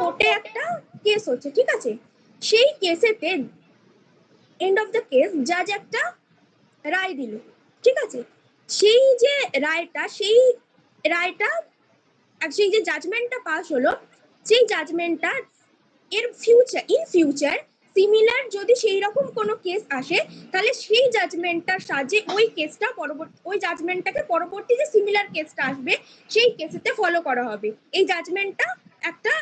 কোর্টে একটা কেস হচ্ছে, ঠিক আছে, সেই কেসেতে এন্ড অফ দ্য কেস জাজ একটা রায় দিল, ঠিক আছে, সেই যে রায়টা সেই যে জাজমেন্টটা পাস হলো, সেই জাজমেন্টটা এর ইন ফিউচার সিমিলার যদি সেই রকম কোনো কেস আসে, তাহলে সেই জাজমেন্টটার সাহায্যে ওই জাজমেন্টটাকে পরবর্তী যে সিমিলার কেসটা আসবে সেই কেসেতে ফলো করা হবে। এই জাজমেন্টটা একটা,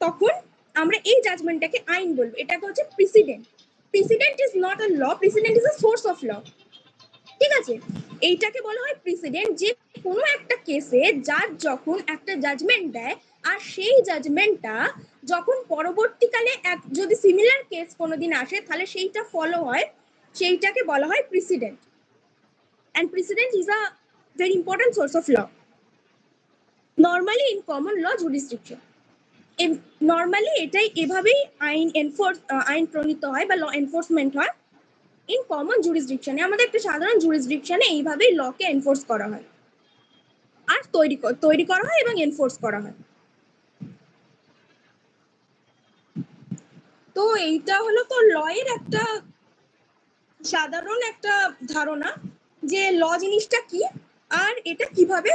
তখন আমরা এই জাজমেন্টটাকে আইন বলবো, এটাকে হচ্ছে precedent. Precedent is not a law, precedent is a source of law, ঠিক আছে। এইটাকে বলা হয় প্রিসিডেন্ট, যে কোনো একটা কেসে জাজ যখন একটা জাজমেন্ট দেয় আর সেই জাজমেন্টটা যখন পরবর্তীকালে যদি সিমিলার কেস কোনোদিন আসে তাহলে সেইটা ফলো হয়, সেইটাকে বলা হয় প্রিসিডেন্ট। and precedent is a very important source of law, normally in common law jurisdiction. Normally এটাই এভাবেই আইন প্রণীত হয় বা ল এনফোর্সমেন্ট হয় ইন কমন জুরিসডিকশনে। আমাদের একটা সাধারণ জুরিসডিকশনে এইভাবেই লকে এনফোর্স করা হয় আর তৈরি করা হয় এবং এনফোর্স করা হয়। তো এইটা হলো তো ল এর একটা সাধারণ একটা ধারণা যে ল জিনিসটা কি আর এটা কিভাবে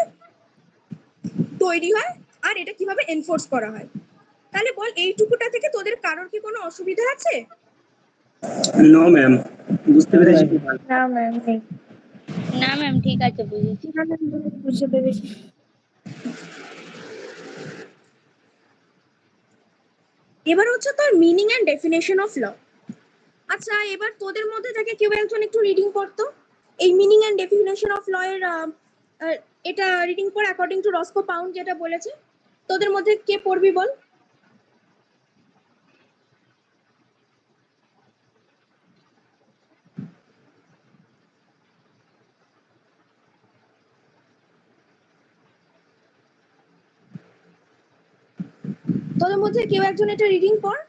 তৈরি হয় আর এটা কিভাবে এনফোর্স করা হয়। তাহলে বল, এইটুকুটা থেকে তোদের কারোর কি কোনো অসুবিধা আছে? নো ম্যাম, বুঝতে পেরেছি। না ম্যাম নেই। না ম্যাম ঠিক আছে, বুঝেছি। বুঝতে পেরেছি। এবার হচ্ছে তোর meaning and definition of law. আচ্ছা, এবার তোদের মধ্যে থেকে কেউ একজন একটু রিডিং করতো এই meaning and definition of law এর, এটা রিডিং পড় অ্যাকর্ডিং টু রস্কো পাউন্ড যেটা বলেছে। তোদের মধ্যে কে পড়বি বল? তোদের মধ্যে কেউ একজন এটা রিডিং পড়।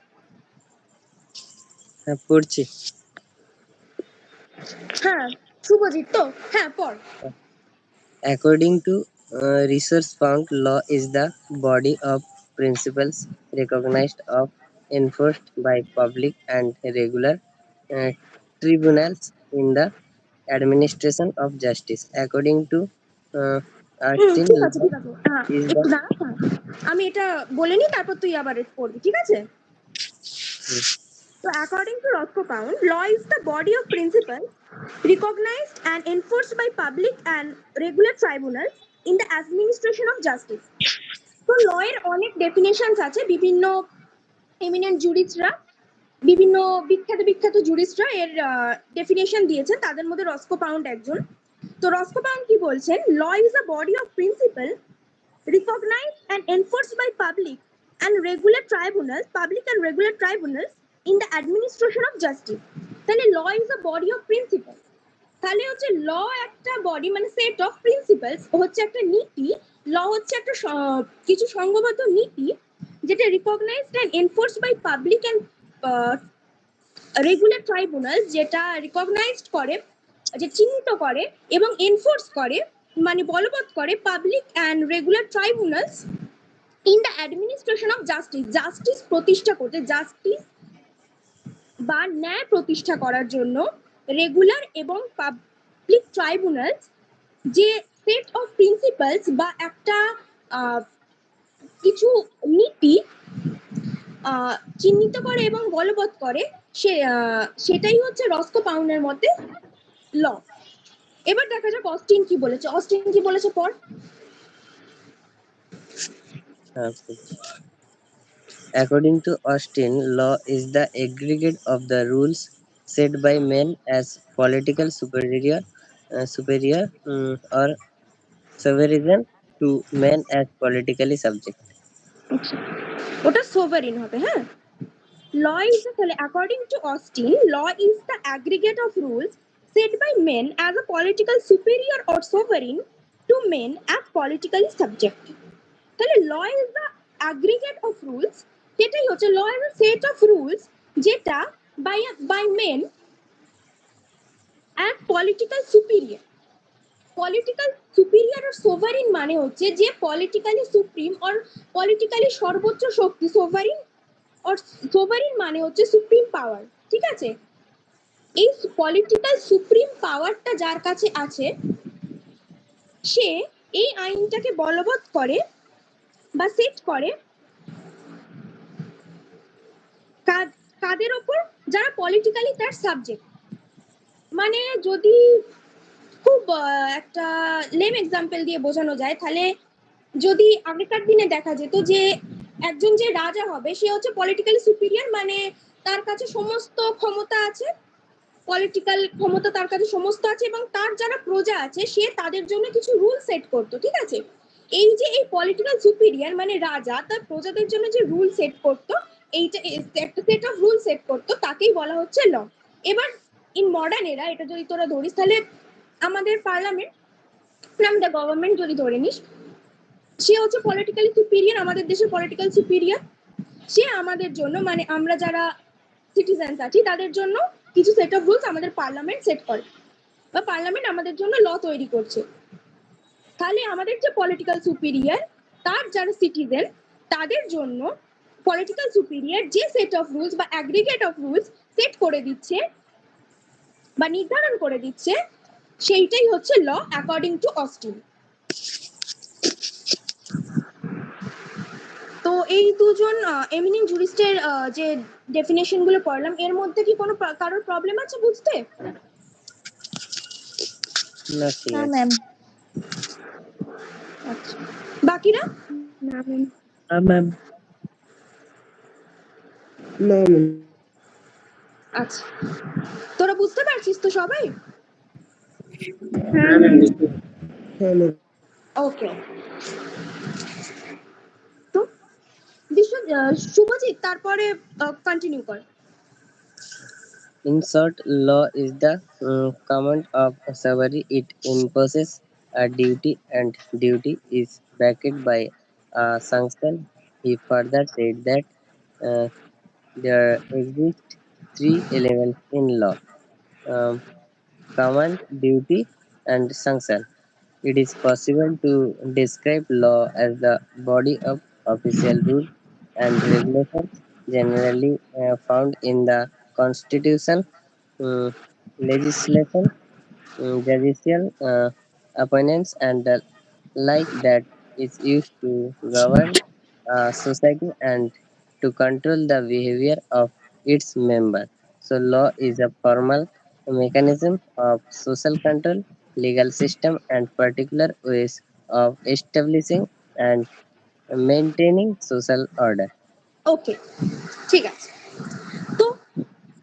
হ্যাঁ পড়ছি। হ্যাঁ শুভজিৎ, তো হ্যাঁ পড়। According to research found, law is the body of principles recognized of enforced by public and regular uh, tribunals in the administration of justice. According to Austin, ঠিক আছে law ঠিক আছে, হ্যাঁ is একটু the দাঁড়া, হ্যাঁ আমি এটা বলে নি, তারপর তুই আবার পড়বি, ঠিক আছে? So according to Roscoe Pound, law is the body of principles recognized and enforced by public and regular tribunals in the administration of justice. তো law এর অনেক ডেফিনেশনস আছে, বিভিন্ন এমিনেন্ট জুরিস্টরা, বিভিন্ন বিখ্যাত জুরিস্টরা এর ডেফিনেশন দিয়েছেন, তাদের মধ্যে রস্কো পাউন্ড একজন। তো রস্কো পাউন্ড কি বলছেন? Law is a body of principal recognized and enforced by public and regular tribunals in the administration of justice. তাহলে law is a body of principles, তাহলে হচ্ছে ল একটা বডি মানে সেট অফ প্রিন্সিপালস, হচ্ছে একটা নীতি। ল হচ্ছে একটা কিছু সংঘবদ্ধ নীতি যেটা recognised and enforced by public and regular tribunal, যেটা রিকগনাইজড করে, যে চিহ্নিত করে এবং এনফোর্স করে মানে বলবৎ করে public and regular tribunals in the administration of justice. Justice প্রতিষ্ঠা করতে, জাস্টিস বা ন্যায় প্রতিষ্ঠা করার জন্য রেগুলার এবং পাবলিক ট্রাইব্যুনালস যে সেট অফ প্রিন্সিপালস বা একটা কিছু নীতি চিহ্নিত করে এবং বলবৎ করে, সেটাই হচ্ছে রস্কো পাউন্ডের মতে ল। এবার দেখা যাক অস্টিন কি বলেছে। অস্টিন কি বলেছে পর। According to Austin, law is the aggregate of the rules set by men as political superior or sovereign to men as politically subject. ওটা সোভারিন হবে। হ্যাঁ, ল ইজ তাহলে according to Austin, law is the aggregate of rules set by men as a political superior or sovereign to men as politically subject. তাহলে law is the aggregate of rules, সেটাই হচ্ছে law is a set of rules যেটা by men as political superior, political superior আর sovereign মানে হচ্ছে যে politically supreme or politically সর্বোচ্চ শক্তি। Sovereign or sovereign মানে হচ্ছে সুপ্রিম পাওয়ার, ঠিক আছে? এই পলিটিক্যাল সুপ্রিম পাওয়ারটা যার কাছে আছে সে এই আইনটাকে বলবৎ করে বা সেট করে কাদের ওপর? যারা পলিটিক্যালি তার সাবজেক্ট। মানে যদি খুব একটা লেম এক্সাম্পল দিয়ে বোঝানো যায়, তাহলে যদি আগেকার দিনে দেখা যেত যে একজন যে রাজা হবে সে হচ্ছে পলিটিক্যালি সুপিরিয়র, মানে তার কাছে সমস্ত ক্ষমতা আছে, পলিটিক্যাল ক্ষমতা তার কাছে সমস্ত আছে, এবং তার যারা প্রজা আছে সে তাদের জন্য কিছু রুল সেট করতো, ঠিক আছে? এই যে এই পলিটিক্যাল সুপিরিয়র মানে রাজা তার প্রজাদের জন্য যে রুল সেট করতো, এইটা একটা সেট অফ রুল সেট করতো, তাকেই বলা হচ্ছে ল। এবার ইন মডার্ন এরা এটা যদি তোরা ধরিস, তাহলে আমাদের পার্লামেন্ট, আমাদের গভর্নমেন্ট যদি ধরে নিস, সে হচ্ছে পলিটিক্যালি সুপিরিয়র, আমাদের দেশের পলিটিক্যাল সুপিরিয়র। সে আমাদের জন্য, মানে আমরা যারা সিটিজেন্স আছি তাদের জন্য কিছু সেট অফ রুলস আমাদের পার্লামেন্ট সেট করে, বা পার্লামেন্ট আমাদের জন্য ল তৈরি করছে। তাহলে আমাদের যে পলিটিক্যাল সুপিরিয়র তার যারা সিটিজেন তাদের জন্য পলিটিক্যাল সুপিরিয়র যে সেট অফ রুলস বা অ্যাগ্রিগেট অফ রুলস সেট করে দিচ্ছে বা নির্ধারণ করে দিচ্ছে, সেইটাই হচ্ছে ল অ্যাকর্ডিং টু অস্টিন। তো এই দুজন এমিনেন্ট জুরিস্টের যে ডেফিনেশন গুলো পড়লাম, এর মধ্যে কি কোনো কারোর প্রবলেম আছে বুঝতে? না ঠিক না আছে। ম্যাম। আচ্ছা, বাকিরা? না ম্যাম। ম্যাম। না ম্যাম। আচ্ছা, তোরা বুঝতে পারছিস তো সবাই? হ্যাঁ ম্যাম, বুঝতে হ্যাঁ ম্যাম। ওকে, তো শুভজিৎ তারপরে কন্টিনিউ কর। In short, law is the command of sovereignty. It imposes a duty, and duty is backed by a sanction. He further said that uh, there exist three elements in law: um, command, duty, and sanction. It is possible to describe law as the body of official rules and regulations generally found in the Constitution, uh, legislation, judicial appointments, and the like that is used to govern society and to control the behavior of its members. So, law is a formal mechanism of social control, legal system, and particular ways of establishing and maintaining social order. ওকে, ঠিক আছে। তো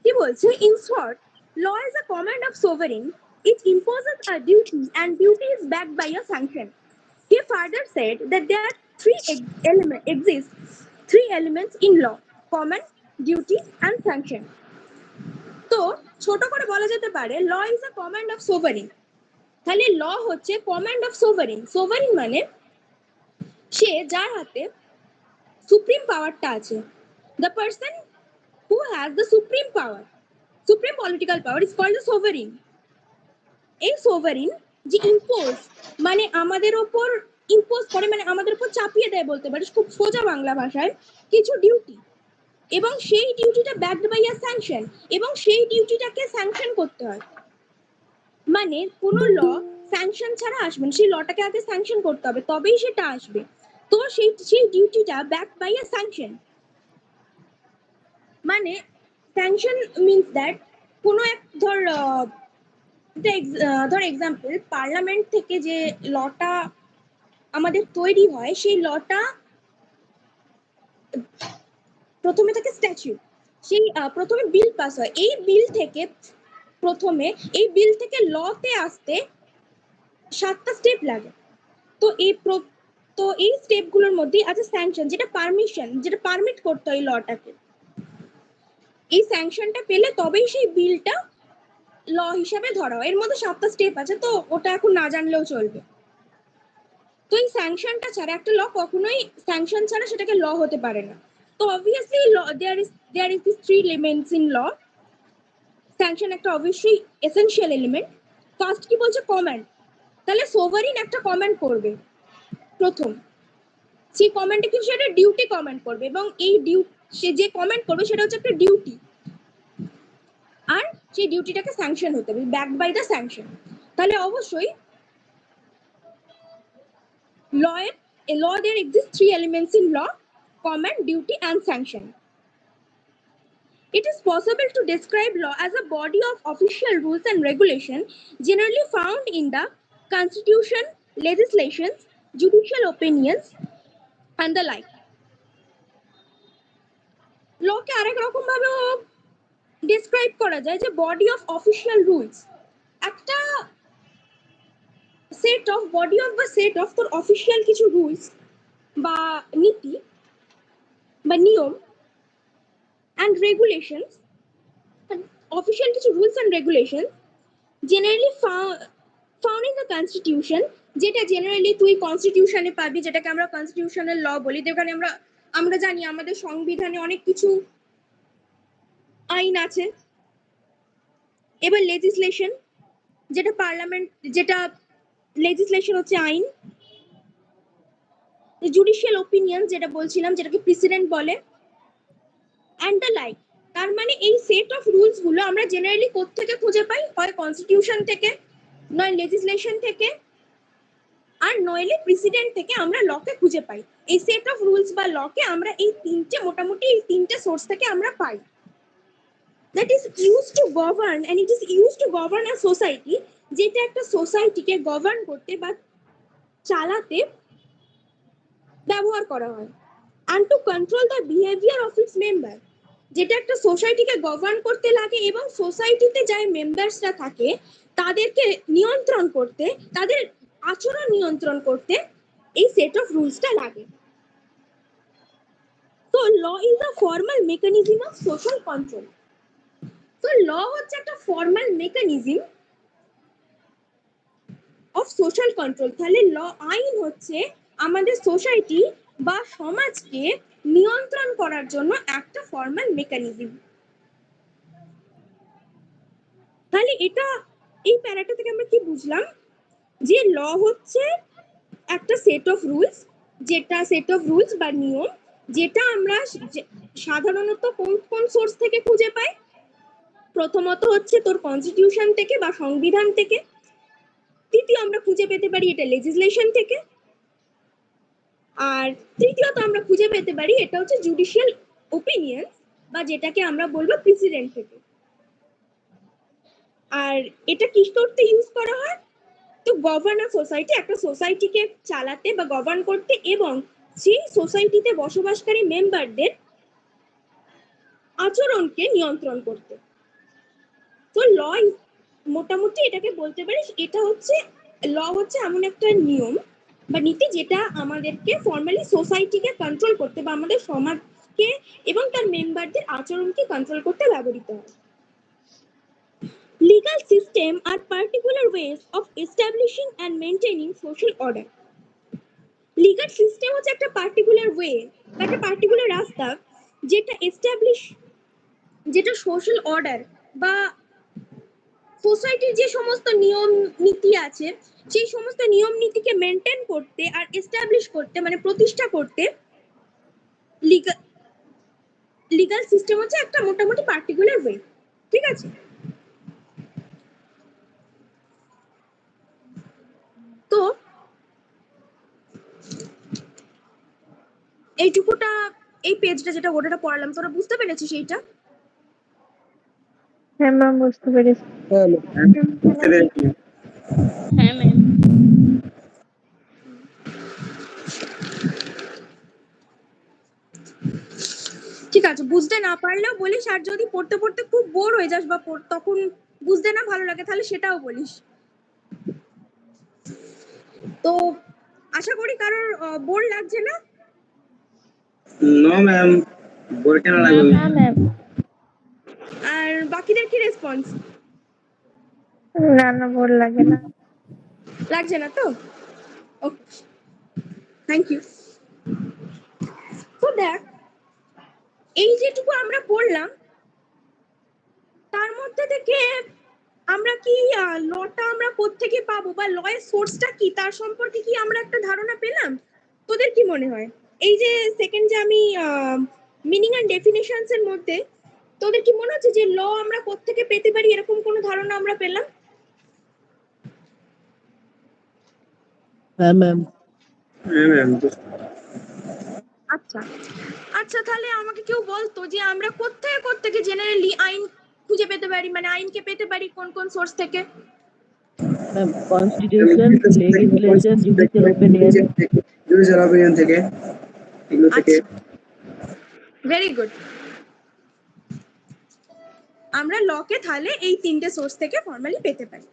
কি বলছে, in short, law is a command of sovereign, it imposes a duty and duty is backed by a sanction. He further said that there are three elements in law: command, duty and sanction. তো ছোট করে বলা যেতে পারে law is a command of sovereign. তাহলে law হচ্ছে command of sovereign. Sovereign মানে সে যার হাতে সুপ্রিম পাওয়ারটা আছে। The person who has the supreme power, supreme political power is called the sovereign. এই সোভারিন যে ইম্পোজ মানে আমাদের ওপর ইম্পোজ করে, মানে আমাদের উপর চাপিয়ে দেয় বলতে পারিস খুব সোজা বাংলা ভাষায়, কিছু ডিউটি, এবং সেই ডিউটিটা ব্যাকড বাই আ স্যাংশন, এবং সেই ডিউটিটাকে স্যাংশন করতে হয়। মানে কোনো ল স্যাংশন ছাড়া আসবে না, সেই লটাকে আগে স্যাংশন করতে হবে তবেই সেটা আসবে। তো সেই ডিউটিটা ব্যাকড বাই আ স্যাংশন। মানে স্যাংশন মিন্স দ্যাট কোনো এক ধর এক্সাম্পল, পার্লামেন্ট থেকে যে লটা আমাদের তৈরি হয়, সেই লটা প্রথমে থাকে স্ট্যাচু, সেই প্রথমে বিল পাস হয়, এই বিল থেকে লতে আসতে 7টা স্টেপ লাগে। তো এই স্টেপগুলোর মধ্যে আছে স্যাংশন, যেটা পারমিশন, যেটা পারমিট করতে হয় লটাকে। এই স্যাংশনটা পেলে তবেই সেই বিলটা ল হিসাবে ধরা হয়। এর মধ্যে 7টা স্টেপ আছে, তো ওটা এখন না জানলেও চলবে। তো এই স্যাংশনটা ছাড়া একটা ল কখনোই, স্যাংশন ছাড়া সেটাকে ল হতে পারে না। তো obviously there is this three elements in law. Sanction একটা অবশ্যই এসেনশিয়াল এলিমেন্ট। ফার্স্ট কি বলছে, কমান্ড। তাহলে সোভারিন একটা কমেন্ট করবে প্রথম, সেই কমেন্টে কিন্তু সেটা ডিউটি কমেন্ট করবে, এবং এই সে যে কমেন্ট করবে সেটা হচ্ছে একটা ডিউটি, আর সেই ডিউটিটাকে স্যাংশন হতে হবে, ব্যাকড বাই দ্য স্যাংশন। তাহলে অবশ্যই law there exist 3 elements in law: command, duty and sanction. It is possible to describe law as a body of official rules and regulation generally found in the constitution, legislations, judicial opinions and the like. law কে আরেক রকম ভাবে describe করা যায় যে body of official rules, একটা set of তোর official কিছু rules বা নীতি বা নিয়ম and regulations, official কিছু rules and regulations generally found in the constitution, যেটা জেনারেলি তুই কনস্টিটিউশনে পাবি, যেটাকে আমরা কনস্টিটিউশনাল ল বলি। যেখানে আমরা জানি আমাদের সংবিধানে অনেক কিছু আইন আছে। এবার লেজিসলেশন, যেটা পার্লামেন্ট, যেটা লেজিসলেশন হচ্ছে আইন। জুডিশিয়াল ওপিনিয়ন যেটা বলছিলাম, যেটাকে প্রেসিডেন্ট বলে, অ্যান্ড দ্য লাইক। তার মানে এই সেট অফ রুলস গুলো আমরা জেনারেলি কোত্থেকে খুঁজে পাই? হয় কনস্টিটিউশন থেকে, নয় লেজিসলেশন থেকে, আর নইলে প্রেসিডেন্ট থেকে আমরা লকে খুঁজে পাই। এই সেট অফ রুলস বা লকে আমরা মোটামুটি এই তিনটে সোর্স থেকে আমরা পাই। That is use to govern, and it is use to govern a society, যেটা একটা সোসাইটিকে গভর্ন করতে বা চালাতে ব্যবহার করা হয়। and to control the behavior of its member, যেটা একটা সোসাইটিকে গভর্ন করতে লাগে এবং সোসাইটিতে যারা মেম্বার্সরা থাকে তাদেরকে নিয়ন্ত্রণ করতে, তাদের আচরণ নিয়ন্ত্রণ করতে এই সেট অফ রুলসটা লাগে। তো law is a formal mechanism of social control. তো ল হচ্ছে একটা formal mechanism of social control. তাহলে আইন হচ্ছে আমাদের সোসাইটি বা সমাজকে নিয়ন্ত্রণ করার জন্য একটা ফর্মাল মেকানিজম। তাহলে এই প্যারাটা থেকে আমরা কি বুঝলাম? যে ল হচ্ছে একটা সেট অফ রুলস বা নিয়ম, যেটা আমরা সাধারণত কোন সোর্স থেকে খুঁজে পাই? প্রথমত হচ্ছে তোর কনস্টিটিউশন থেকে বা সংবিধান থেকে, দ্বিতীয় আমরা খুঁজে পেতে পারি এটা লেজিসলেশন থেকে, আর তৃতীয়ত আমরা খুঁজে পেতে পারি এটা হচ্ছে জুডিশিয়াল ওপিনিয়ন বা যেটাকে আমরা বলবো প্রেসিডেন্ট থেকে। আর এটা কি করতে ইউজ করা হয়? তো গভর্ন সোসাইটি, একটা সোসাইটিকে চালাতে বা গভর্ন করতে এবং সেই সোসাইটিতে বসবাসকারী মেম্বারদের আচরণকে নিয়ন্ত্রণ করতে। তো ল মোটামুটি এটাকে বলতে পারিস, এটা হচ্ছে ল হচ্ছে এমন একটা নিয়ম বা নীতি যেটা আমাদেরকে ফর্মালি সোসাইটিকে কন্ট্রোল করতে বা আমাদের সমাজকে এবং তার মেম্বারদের আচরণকে কন্ট্রোল করতে ব্যবহৃত হয়। Legal system are particular ways of establishing and maintaining social order. Legal system হচ্ছে একটা পার্টিকুলার ওয়ে বা একটা পার্টিকুলার রাস্তা যেটা সোশ্যাল অর্ডার বা সোসাইটির যে সমস্ত নিয়ম নীতি আছে সেই সমস্ত নিয়ম নীতিকে মেনটেন করতে আর এস্টাবলিশ করতে, মানে প্রতিষ্ঠা করতে লিগাল সিস্টেম হচ্ছে একটা মোটামুটি পার্টিকুলার ওয়ে। ঠিক আছে? তো এইটুকুটা, এই পেজটা যেটা ওটা পড়ালাম, তোরা বুঝতে পেরেছিস এইটা? হ্যাঁ ম্যাম, বুঝতে পেরেছি। হ্যাঁ হ্যাঁ ম্যাম। ঠিক আছে, বুঝতে না পারলেও বলিস, আর যদি পড়তে পড়তে খুব বোর হয়ে যাস বা তখন বুঝতে না ভালো লাগে তাহলে সেটাও বলিস। তো আশা করি কারোর বোর লাগছে না। নো ম্যাম, বোর কেন লাগবে? না ম্যাম। আর বাকিদের কি রেসপন্স? না না, বোর লাগে না। লাগছে না তো? ওকে, থ্যাংক ইউ। তো দেখ, এই যেটুকু আমরা পড়লাম তার মধ্যে থেকে আমরা কি লটা আমরা কোত্থেকে পাবো বা লয়ের সোর্সটা কি তার সম্পর্কে কি আমরা একটা ধারণা পেলাম? তোদের কি মনে হয় এই যে সেকেন্ড যে আমি মিনিং এন্ড ডেফিনেশনস এর মধ্যে তোদের কি মনে হচ্ছে যে ল আমরা কোত্থেকে পেতে পারি এরকম কোনো ধারণা আমরা পেলাম? হ্যাঁ ম্যাম। হ্যাঁ ম্যাম। আচ্ছা আচ্ছা, তাহলে আমাকে কেউ বলতো যে আমরা কোত্থেকে জেনারেলি আইন খুঁজে পেতে পারি, মানে আইনকে পেতে পারি কোন কোন সোর্স থেকে? Ma'am constitution, legislation, judicial opinion. Judicial opinion থেকে, এগুলো থেকে। Very good. আমরা লকে তাহলে এই তিনটে সোর্স থেকে ফর্মালি পেতে পারি।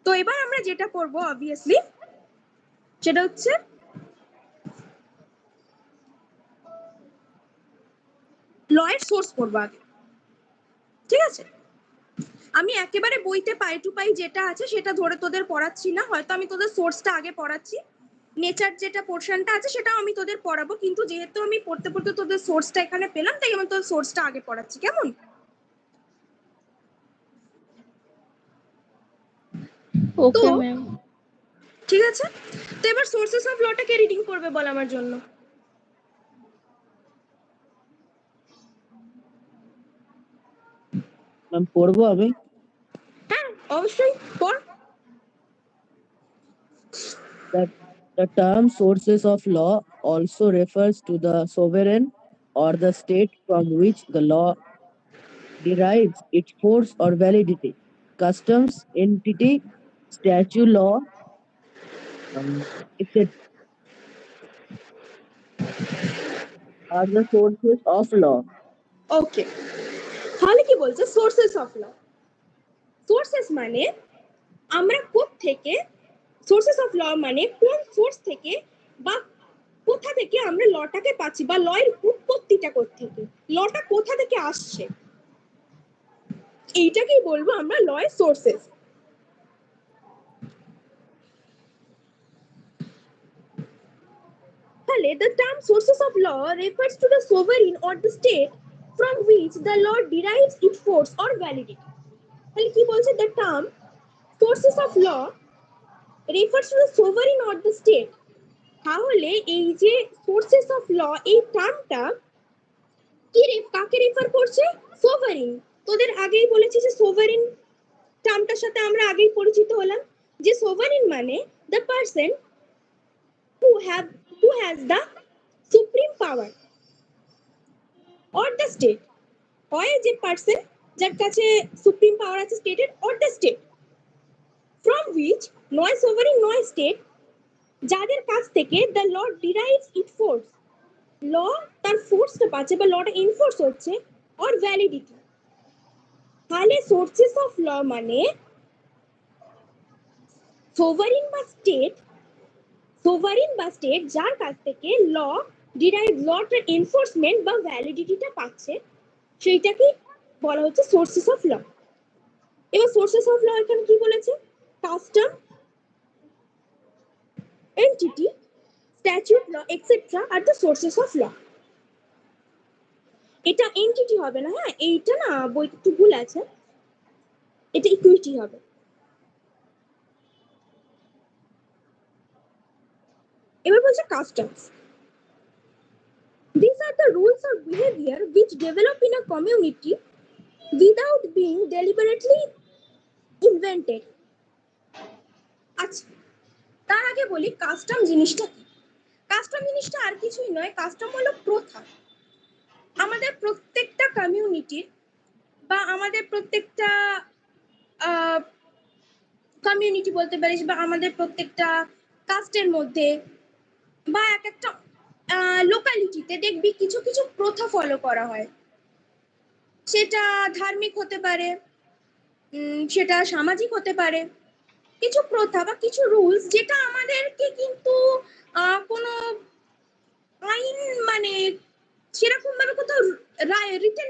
তো এবার আমরা যেটা করব অবভিয়াসলি সেটা হচ্ছে লয়ের সোর্স করবো আগে, ঠিক আছে? আমি একেবারে বইতে পাই টু পাই যেটা আছে সেটা ধরে তোদের পড়াচ্ছি না, হয়তো আমি তোদের সোর্সটা আগে পড়াচ্ছি, নেচার যেটা পোর্শনটা আছে সেটাও আমি তোদের পড়াবো, কিন্তু যেহেতু আমি পড়তে পড়তে তোদের সোর্সটা এখানে পেলাম তাই আমি তোদের সোর্সটা আগে পড়াচ্ছি, কেমন? Okay ma'am. ঠিক আছে, তো এবার সোর্সেস অফ লটাকে রিডিং করবে বল আমার জন্য। ম্যাম পড়বো আমি? হ্যাঁ অবশ্যই পড়। That the term sources of law also refers to the sovereign or the state from which the law derives its force or validity. Customs, entity, statute law, etc. are the sources of law. ওকে, তাহলে কি বলছে sources of law? Sources মানে আমরা কোত্থেকে, sources of ল মানে কোন source থেকে বা কোথা থেকে আমরা লটাকে পাচ্ছি বা লয়ের উৎপত্তিটা কোত্থেকে, লটা কোথা থেকে আসছে, এইটাকেই বলবো আমরা লয়ের সোর্সেস। তাহলে the term sources of law refers to the sovereign or the state from which the law derives its force or validity. তাহলে কি বলছে the term sources of law refers to the sovereign or the state, তাহলে এই যে sources of ল এই টার্মটা কি কাকে refer করছে? সোভারিন। তোদের আগেই বলেছি যে সোভারিন টার্মটার সাথে আমরা আগেই পরিচিত হলাম, যে সোভারিন মানে the person who has the supreme power or the state, হয় যে পারসন যার কাছে সুপ্রিম পাওয়ার আছে স্টেটের or the state from which, নয় সোভারিন নয় স্টেট, যাদের কাছ থেকে the law derives its force, ল তার ফোর্সটা পাচ্ছে বা লটা এনফোর্স হচ্ছে অর ভ্যালিডিটি। তাহলে সোর্সেস অফ ল মানে সোভারিন বা স্টেট যার কাছ থেকে ল ডিরাইভ, লটার এনফোর্সমেন্ট বা ভ্যালিডিটিটা পাচ্ছে সেইটাকে বলা হচ্ছে সোর্সেস অফ ল। এবার সোর্সেস অফ ল এখানে কি বলেছে? Custom, entity, statute law etcetera are the sources of law. এটা এন্টিটি হবে না, হ্যাঁ এইটা না বই একটু ভুল আছে, এটা ইকুইটি হবে। এবার বলছে customs, these are the rules of behavior which develop in a community without being deliberately invented. আচ্ছা, তার আগে বলি কাস্টম জিনিসটা কি। কাস্টম জিনিসটা আর কিছুই নয়, কাস্টম হলো প্রথা। আমাদের প্রত্যেকটা কমিউনিটির বা আমাদের প্রত্যেকটা কমিউনিটি বলতে পারিস বা আমাদের প্রত্যেকটা কাস্টের মধ্যে বা এক একটা লোকালিটিতে দেখবি কিছু কিছু প্রথা ফলো করা হয়, সেটা ধার্মিক হতে পারে, সেটা সামাজিক হতে পারে, কিছু প্রথা বা কিছু রুলস যেটা আমাদেরকে কিন্তু কোনো আইন মানে সেরকম ভাবে কোথাও রিটেন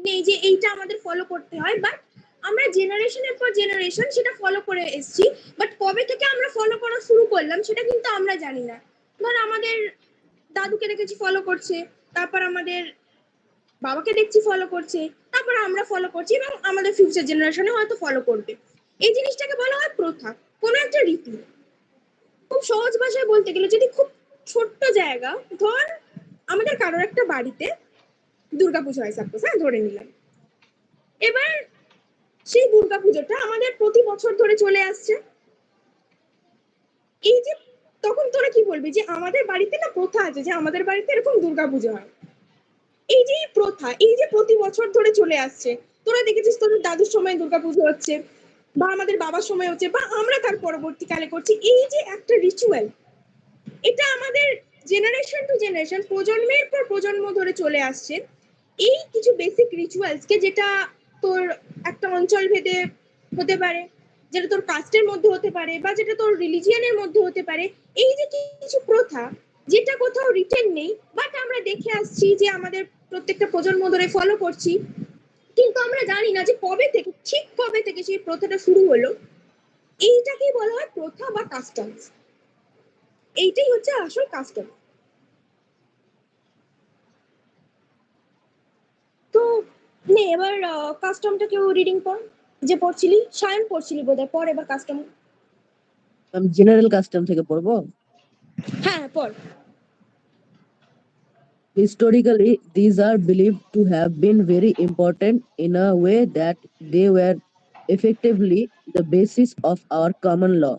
নেই যে এইটা আমাদের ফলো করতে হয়, বাট আমরা জেনারেশনের পর জেনারেশন সেটা ফলো করে এসেছি, বাট কবে থেকে আমরা ফলো করা শুরু করলাম সেটা কিন্তু আমরা জানি না। ধর আমাদের দাদুকে দেখেছি ফলো করছে, তারপর আমাদের বাবাকে দেখছি ফলো করছে, তারপর আমরা ফলো করছি এবং আমাদের ফিউচার জেনারেশনে হয়তো ফলো করবে। এই জিনিসটাকে বলা হয় প্রথা, কোনো একটা রীতি। খুব সহজ ভাষায় বলতে গেলে, যদি খুব ছোট্ট জায়গা, ধর আমাদের কারোর একটা বাড়িতে দুর্গাপুজো হয় সাপোজ, হ্যাঁ ধরে নিলাম। এবার সেই দুর্গাপুজোটা আমাদের প্রতি বছর ধরে চলে আসছে। এই যে তখন তোরা কি বলবি যে আমাদের বাড়িতে না প্রথা আছে যে আমাদের বাড়িতে এরকম দুর্গাপুজো হয়। এই যে প্রথা, এই যে প্রতি বছর ধরে চলে আসছে, তোরা দেখেছিস তোদের দাদুর সময় দুর্গাপুজো হচ্ছে, বা আমাদের বাবার সময় হচ্ছে, বা আমরা তার পরবর্তীকালে করছি। এই যে একটা রিচুয়াল, এটা আমাদের জেনারেশন টু জেনারেশন, প্রজন্মের পর প্রজন্ম ধরে চলে আসছে। এই কিছু বেসিক রিচুয়ালসকে, যেটা তোর একটা অঞ্চল ভেদে হতে পারে, যেটা তোর কাস্টের মধ্যে হতে পারে, বা যেটা তোর রিলিজিয়নের মধ্যে হতে পারে, এই যে কিছু প্রথা যেটা কোথাও রিটেন নেই, বাট আমরা দেখে আসছি যে আমাদের প্রত্যেকটা প্রজন্ম ধরে ফলো করছি, কিন্তু আমরা জানি না যে কবে থেকে, ঠিক কবে থেকে সেই প্রথাটা শুরু হলো। এইটাকেই বলা হয় প্রথা বা কাস্টমস। এইটাই হচ্ছে আসল কাস্টম। তো নে এবার কাস্টমটা কেউ রিডিং পড়, যে পড়ছিলি, সায়ন পড়ছিলি বোধহয়, পড় এবার কাস্টম। আমি জেনারেল কাস্টম থেকে পড়বো। হ্যাঁ পড়। Historically, these are believed to have been very important in a way that they were effectively the basis of our common law.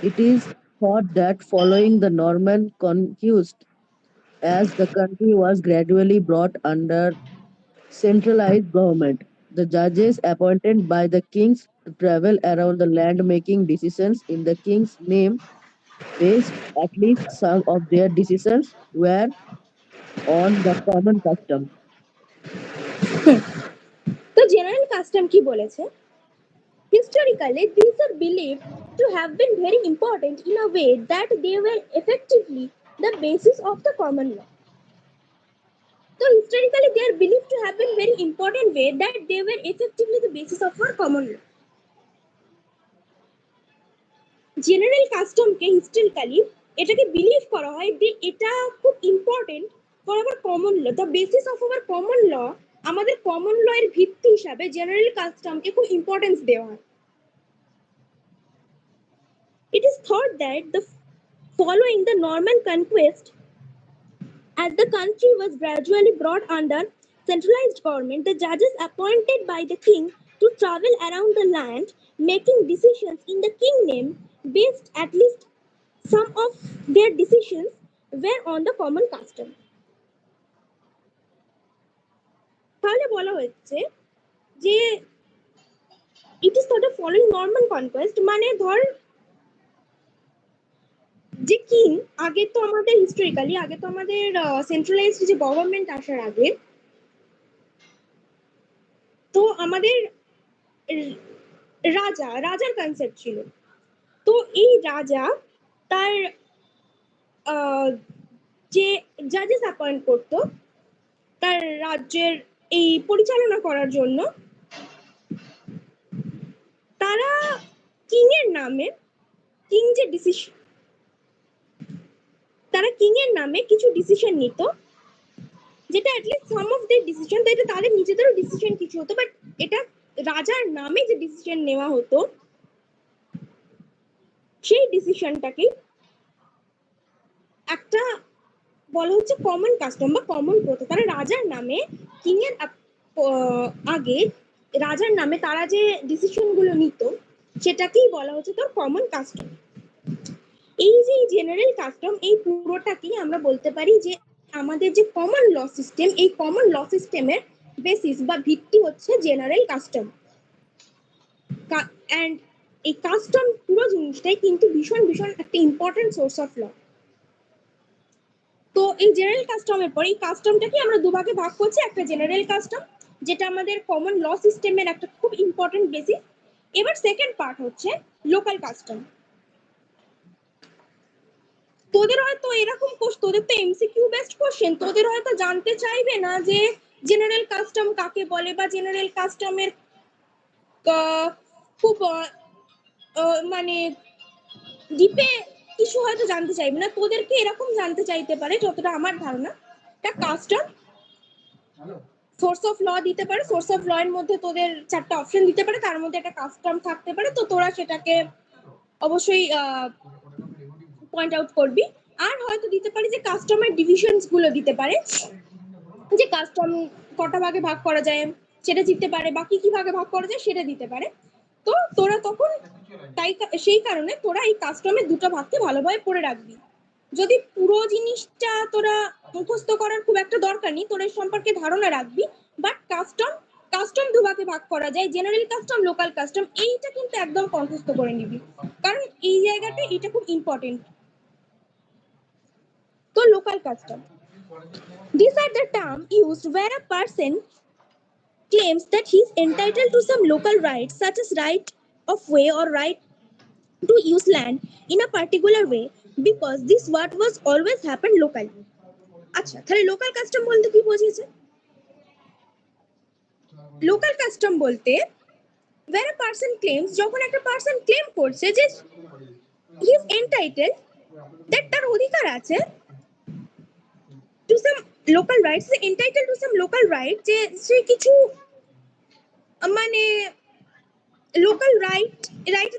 It is thought that following the Norman conquest, as the country was gradually brought under centralized government, the judges appointed by the kings to travel around the land making decisions in the king's name, based at least some of their decisions were on the common custom. তো general custom কি বলেছে? Historically, these are believed to have been very important in a way that they were effectively the basis of the common law. So historically, they are believed to have been very important way that they were effectively the basis of our common law. General কাস্টমকে historically এটাকে believe করা হয় যে এটা খুব important for our common law, the basis of our common law. আমাদের common ল এর ভিত্তি হিসাবে জেনারেল কাস্টমকে খুব ইম্পর্টেন্স দেওয়া হয়। It is thought that following the Norman conquest, as the country was gradually brought under centralized government, the judges appointed by the king to travel around the land, making decisions in the king name, based at least some of their decisions were on the common custom. তাহলে বলা হচ্ছে যে it is thought of following নর্মান conquest, মানে ধর যে king, আগে তো আমাদের হিস্টোরিক্যালি, আগে তো আমাদের সেন্ট্রালাইজড যে গভর্নমেন্ট আসার আগে তো আমাদের রাজার কনসেপ্ট ছিল। তো এই রাজা তার যে জাজেস অ্যাপয়েন্ট করত তার রাজ্যের এই পরিচালনা করার জন্য, তারা কিং এর নামে, কিং যে ডিসিশন, তারা কিং এর নামে কিছু ডিসিশন নিত, যেটা at least some of their decision, তো এটা তাদের নিজেদেরও ডিসিশন কিছু হতো, বাট এটা রাজার নামে যে ডিসিশন নেওয়া হতো, সেই ডিসিশনটাকে একটা বলা হচ্ছে কমন কাস্টম বা কমন প্রথা। তারা রাজার নামে, কিং এর আগে রাজার নামে তারা যে ডিসিশন গুলো নিত, সেটাকেই বলা হচ্ছে তোর কমন কাস্টম। এই যে জেনারেল কাস্টম, এই পুরোটাকেই আমরা বলতে পারি যে আমাদের যে কমন ল সিস্টেম, এই কমন ল সিস্টেমের বেসিস বা ভিত্তি হচ্ছে জেনারেল কাস্টম। এন্ড এই কাস্টম পুরো জিনিসটাই কিন্তু ভীষণ ভীষণ একটা ইম্পর্টেন্ট সোর্স অফ ল। তো এই জেনারেল কাস্টমের পর এই কাস্টমটাকে আমরা দুভাগে ভাগ করছি, একটা জেনারেল কাস্টম যেটা আমাদের কমন ল সিস্টেমের একটা খুব ইম্পর্টেন্ট বেসিস। এবার সেকেন্ড পার্ট হচ্ছে লোকাল কাস্টম। তোদের হয়তো এরকম, তোদের তো এমসিকিউ বেসড কোশ্চেন, তোদের হয়তো জানতে চাইবে না যে জেনারেল কাস্টম কাকে বলে, বা জেনারেল কাস্টমের খুব মানে ডিপে কিছু হয়তো জানতে চাইবে না। তোদেরকে এরকম জানতে চাইতে পারে, যতটা আমার ধারণা, একটা কাস্টম সোর্স অফ ল দিতে পারে, সোর্স অফ ল এর মধ্যে তোদের 4টা অপশন দিতে পারে, তার মধ্যে একটা কাস্টম থাকতে পারে, তো তোরা সেটাকে অবশ্যই পয়েন্ট আউট করবি। আর হয়তো দিতে পারে যে কাস্টমের ডিভিশনস গুলো দিতে পারে, যে কাস্টম কটা ভাগে ভাগ করা যায় সেটা দিতে পারে, বাকি কি ভাগে ভাগ করা যায় সেটা দিতে পারে। তো তোরা তখন সেই কারণে তোরা এই কাস্টমের দুটো ভাগকে ভালোভাবে পড়ে রাখবি। যদি পুরো জিনিসটা তোরা মুখস্থ করার খুব একটা দরকার নেই, তোরা সম্পর্কে ধারণা রাখবি, বাট কাস্টম দুভাগে ভাগ করা যায়, জেনারেল কাস্টম, লোকাল কাস্টম, এইটা কিন্তু একদম মুখস্থ করে নিবি, কারণ এই জায়গাটা এটা খুব ইম্পর্টেন্ট। তো local custom, these are the term used where a person claims that he is entitled to some local rights such as right of way or right to use land in a particular way because this what was always happened locally. আচ্ছা, তাহলে local custom বলতে কি বোঝাচ্ছে? Local custom বলতে where a person claims, যখন একটা person claim করছে যে he is entitled, that তার অধিকার আছে to some local rights, is entitled to some local right, যে সে কিছু মানে local right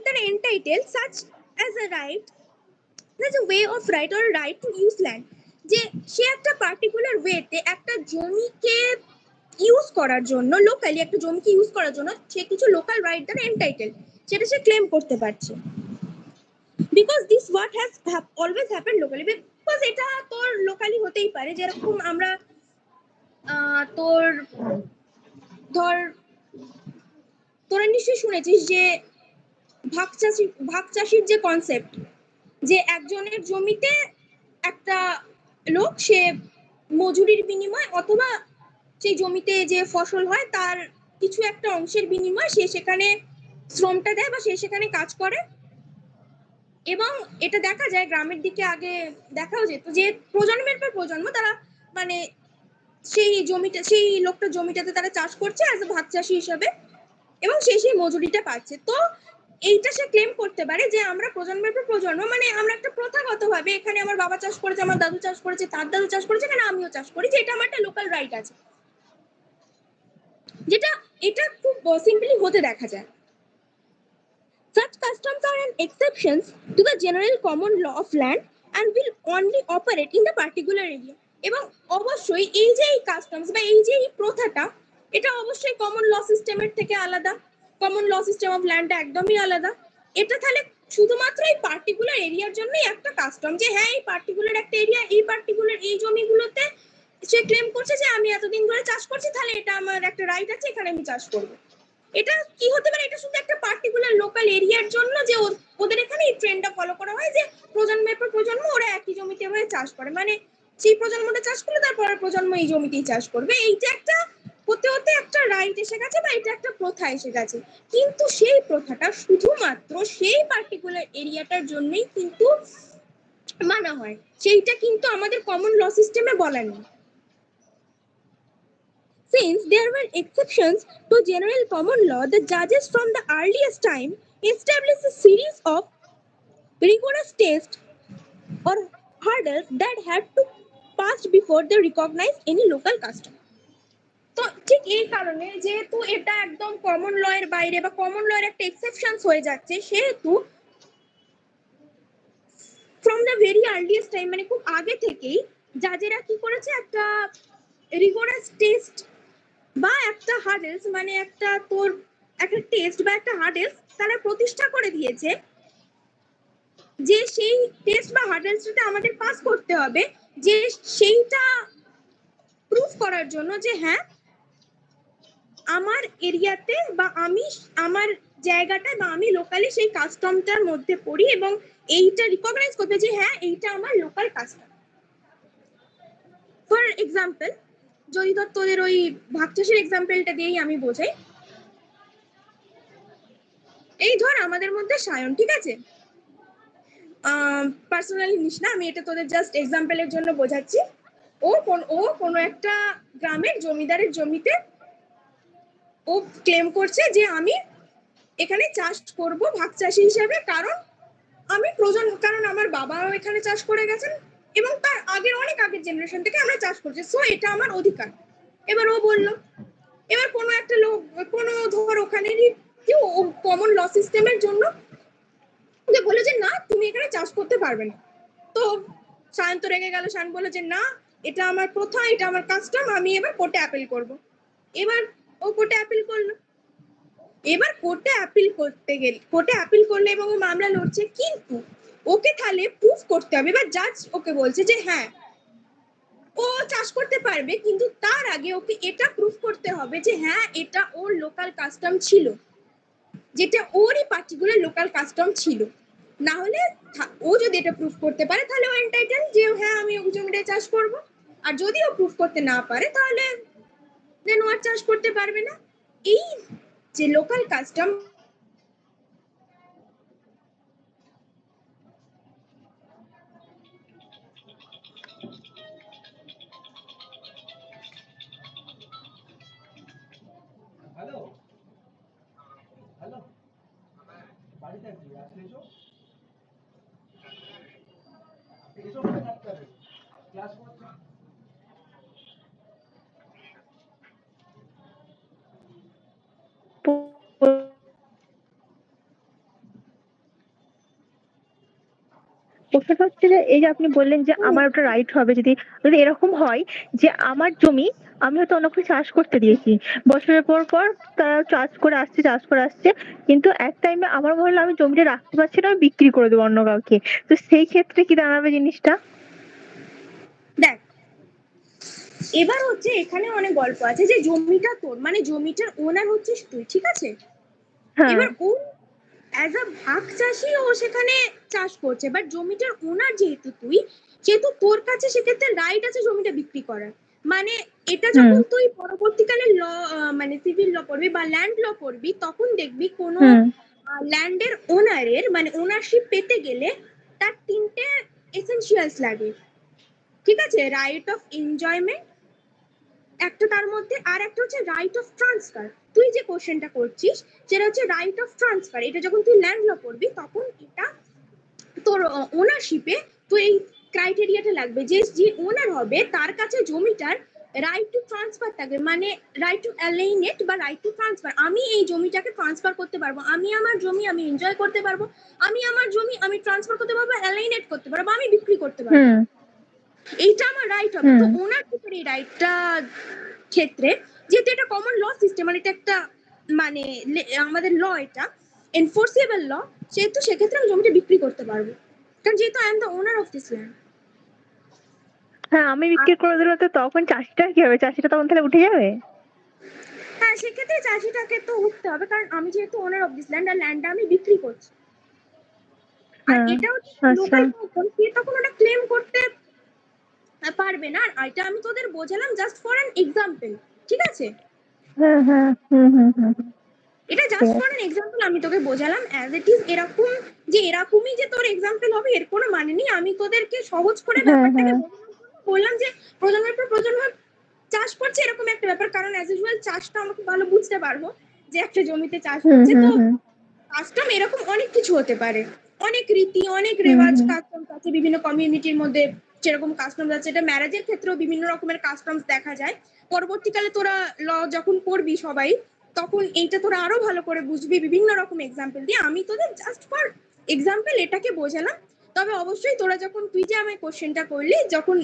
দ্বারা entitled such as a right, that's a way of right or a right to use land, যে সে একটা particular ওয়েতে একটা জমিকে ইউজ করার জন্য, লোকালি একটা জমিকে ইউজ করার জন্য সে কিছু লোকাল রাইট দ্বারা এন্টাইটেল, সেটা সে ক্লেম করতে পারছে। Because this what has always happened locally, because এটা তোর লোকালি হতেই পারে, যেরকম আমরা তোর ধর তোরা নিশ্চয়ই শুনেছিস যে ভাগ চাষির যে কনসেপ্ট, যে একজনের জমিতে একটা লোক সে মজুরির বিনিময় অথবা সেই জমিতে যে ফসল হয় তার কিছু একটা অংশের বিনিময়ে সে সেখানে শ্রমটা দেয় বা সে সেখানে কাজ করে। এবং এটা দেখা যায় গ্রামের দিকে আগে দেখাও যেত যে প্রজন্মের পর প্রজন্ম তারা মানে সেই জমিটা, সেই লোকটা জমিটাতে তারা চাষ করছে অ্যাজ এ ভাগ চাষি হিসাবে, এবং সেই মজুরিটা পাচ্ছে। তো এইটা সে ক্লেম করতে পারে যে আমরা প্রজন্মের পর প্রজন্ম, মানে আমরা একটা প্রথাগত ভাবে এখানে আমার বাবা চাষ করেছে, আমার দাদু চাষ করেছে, তার দাদু চাষ করেছে, এখানে আমিও চাষ করি, যে এটা আমার একটা লোকাল রাইট আছে, যেটা এটা খুব সিম্পলি হতে দেখা যায়। Such customs are an exceptions to the general common law of land and will only operate in the particular area. এবং অবশ্যই এই যে এই কাস্টমস বা এই যে এই প্রথাটা, এটা অবশ্যই কমন ল সিস্টেমের থেকে আলাদা, কমন ল সিস্টেম অফ ল্যান্ডটা একদমই আলাদা। এটা তাহলে শুধুমাত্র এই পার্টিকুলার এরিয়ার জন্যই একটা কাস্টম, যে হ্যাঁ এই পার্টিকুলার একটা এরিয়া, এই পার্টিকুলার এই জমিগুলোতে সে ক্লেম করছে যে আমি এতদিন ধরে চাষ করছি, তাহলে এটা আমার একটা রাইট আছে, এখানে আমি চাষ করবো। এটা কি হতে পারে? এটা শুধু একটা পার্টিকুলার লোকাল এরিয়ার জন্য, যে ওদের এখানে এই ট্রেন্ডটা ফলো করা হয় যে প্রজন্মের পর প্রজন্ম ওরা একই জমিতে হয়ে চাষ করে, মানে সেই প্রজন্মটা চাষ করলে তারপরের প্রজন্ম এই জমিতেই চাষ করবে। এইটা একটা হতে হতে একটা রাইট এসে গেছে বা এটা একটা প্রথা এসে গেছে, কিন্তু সেই প্রথাটা শুধুমাত্র সেই পার্টিকুলার এরিয়াটার জন্যই কিন্তু মানা হয়, সেইটা কিন্তু আমাদের কমন ল সিস্টেমে বলা নেই। Since there were exceptions to general common law, the judges from the earliest time established a series of rigorous tests or hurdles that had to pass before they recognized any local custom. তো ঠিক এই কারণে যেহেতু এটা একদম common ল এর বাইরে বা কমন ল এর একটা এক্সেপশনস হয়ে যাচ্ছে, সেহেতু from the very earliest time, মানে খুব আগে থেকেই জাজেরা কি করেছে, একটা রিগোরাস টেস্ট বা একটা হার্ডেলস, মানে একটা তোর একটা টেস্ট বা একটা হার্ডেলস তারা প্রতিষ্ঠা করে দিয়েছে, যে সেই টেস্ট বা হার্ডেলসটা আমাদের পাস করতে হবে, যে সেইটা প্রুফ করার জন্য যে হ্যাঁ আমার এরিয়াতে বা আমি আমার জায়গাটায় বা আমি লোকালি সেই কাস্টমটার মধ্যে পড়ি, এবং এইটা রিকগনাইজ করতে যে হ্যাঁ এইটা আমার লোকাল কাস্টম। ফর এক্সাম্পল, যদি ধর তোদের ওই ভাগ চাষের এক্সাম্পলটা দিয়েই আমি বোঝাই, এই ধর আমাদের মধ্যে সায়ন, ঠিক আছে, পার্সোনালি নিস না, আমি এটা তোদের জাস্ট এক্সাম্পলের জন্য বোঝাচ্ছি। ও কোনো একটা গ্রামের জমিদারের জমিতে ও ক্লেম করছে যে আমি এখানে চাষ করব ভাগ চাষি হিসাবে, কারণ কারণ আমার বাবাও এখানে চাষ করে গেছেন এবং তার আগের অনেক আগের জেনারেশন থেকে আমরা চাষ করছি, সো এটা আমার অধিকার, এবার ও বললো, এবার কোনো একটা লোক, কোনো ধর ওখানেরই কেউ কমন ল সিস্টেমের জন্য যে বলে যে না তুমি এখানে চাষ করতে পারবে না। তো সায়ন তো রেগে গেল, সায়ন বললো যে না এটা আমার প্রথা, এটা আমার কাস্টম, আমি এবার কোর্টে অ্যাপিল করব। এবার ও কোর্টে অ্যাপিল করলো, এবার কোর্টে অ্যাপিল করতে গেলে, কোর্টে অ্যাপিল করলে এবং ও মামলা লড়ছে, কিন্তু ওকে তাহলে প্রুফ করতে হবে। এবার জাজ ওকে বলছে যে হ্যাঁ ও চাষ করতে পারবে, কিন্তু তার আগে ওকে এটা প্রুফ করতে হবে যে হ্যাঁ এটা ওর লোকাল কাস্টম ছিল, যেটা ওরই পার্টিকুলার লোকাল কাস্টম ছিল। না হলে ও যদি এটা প্রুফ করতে পারে তাহলে ও এন্টাইটেল যে হ্যাঁ আমি ওই জমিটা চাষ করব, আর যদি ও প্রুফ করতে না পারে তাহলে দেন ও আর চাষ করতে পারবে না। এই যে লোকাল কাস্টম প্রশ্নটা হচ্ছে যে এই যে আপনি বললেন যে আমার ওটা রাইট হবে যদি যদি এরকম হয় যে আমার জমি আমি হয়তো অন্য কিছু চাষ করতে দিয়েছি, বছরের পর পর তারা চাষ করে আসছে, কিন্তু এক টাইমে আমার মনে হলো আমি জমিটা রাখতে পারছি না, আমি বিক্রি করে দেবো অন্য কাউকে, তো সেই ক্ষেত্রে কি দাঁড়াবে জিনিসটা? দেখ এবার হচ্ছে এখানে অনেক গল্প আছে যে জমিটা তোর, মানে জমিটার ওনার হচ্ছিস তুই, ঠিক আছে? হ্যাঁ। এবার ও অ্যাজ আ ভাগ চাষি ও সেখানে চাষ করছে, বাট জমিটার ওনার যেহেতু তুই, সেহেতু তোর কাছে সেক্ষেত্রে রাইট আছে জমিটা বিক্রি করার। মানে এটা যখন তুই পরবর্তীকালে ল মানে সিভিল ল পড়বি বা ল্যান্ড ল পড়বি, তখন দেখবি কোনো ল্যান্ডের ওনারের মানে ওনারশিপ পেতে গেলে তার 3টে এসেনশিয়ালস লাগে, ঠিক আছে? রাইট অফ এনজয়মেন্ট একটা, তার মধ্যে আর একটা হচ্ছে রাইট অফ ট্রান্সফার। তুই যে কোশ্চেনটা করছিস সেটা হচ্ছে রাইট অফ ট্রান্সফার। এটা যখন তুই ল্যান্ড ল পড়বি তখন এটা তোর ওনারশিপে তো এই ক্রাইটেরিয়াটা লাগবে যে যে ওনার হবে তার কাছে জমিটার রাইট টু ট্রান্সফার থাকবে, মানে রাইট টু অ্যালাইনেট বা রাইট টু ট্রান্সফার। আমি এই জমিটাকে ট্রান্সফার করতে পারবো, আমি আমার জমি আমি এনজয় করতে পারবো, আমি আমার জমি আমি ট্রান্সফার করতে পারবো, অ্যালাইনেট করতে পারবো, আমি বিক্রি করতে পারবো, এইটা আমার রাইট হবে। তো ওনারশিপের এই রাইটটা ক্ষেত্রে যেহেতু এটা কমন ল সিস্টেম, মানে এটা একটা মানে আমাদের ল, এটা এনফোর্সেবল ল, সেহেতু সেক্ষেত্রে আমি জমিটা বিক্রি করতে পারবো, কারণ যেহেতু I am the owner of this land. হ্যাঁ, আমি বিক্রি করে দিলে তো তখন চাষিটা কি হবে? চাষিটা তখন তাহলে উঠে যাবে? হ্যাঁ, সেক্ষেত্রে চাষিটাকে তো উঠতে হবে, কারণ আমি যেহেতু ওনার অফ দিস ল্যান্ড আর ল্যান্ডটা আমি বিক্রি করছি। আর এটা হচ্ছে লোকাল পারসন, সে তখন ওটা ক্লেম করতে পারবে না। আর এটা আমি তোদের বোঝালাম জাস্ট ফর অ্যান এক্সাম্পল, ঠিক আছে? হ্যাঁ হ্যাঁ এটা জাস্ট ফর অ্যান এক্সাম্পল আমি তোকে বোঝালাম, অ্যাজ ইট ইজ এরকম যে এরকমই যে তোর এক্সাম্পল হবে এর কোনো মানে নেই। আমি তোদেরকে সহজ করে ব্যাপারটাকে বললাম যে প্রজন্মের পর প্রজন্ম চাষ করছে এরকম একটা ব্যাপার, কারণ অ্যাজ ইউজুয়াল চাষটা আমাকে ভালো বুঝতে পারবো যে একটা জমিতে চাষ করছে। তো কাস্টম এরকম অনেক কিছু হতে পারে, অনেক রীতি, অনেক রেওয়াজ কাস্টম আছে বিভিন্ন কমিউনিটির মধ্যে, সেরকম কাস্টম আছে। এটা ম্যারেজের ক্ষেত্রেও বিভিন্ন রকমের কাস্টমস দেখা যায়। পরবর্তীকালে তোরা ল যখন পড়বি সবাই, তখন এইটা তোরা আরো ভালো করে বুঝবি বিভিন্ন রকম এক্সাম্পল দিয়ে। আমি তোদের জাস্ট ফর এক্সাম্পল এটাকে বোঝালাম। তবে অবশ্যই তোরা যখন, তুই যে আমায় কোশ্চেনটা করলি, যখন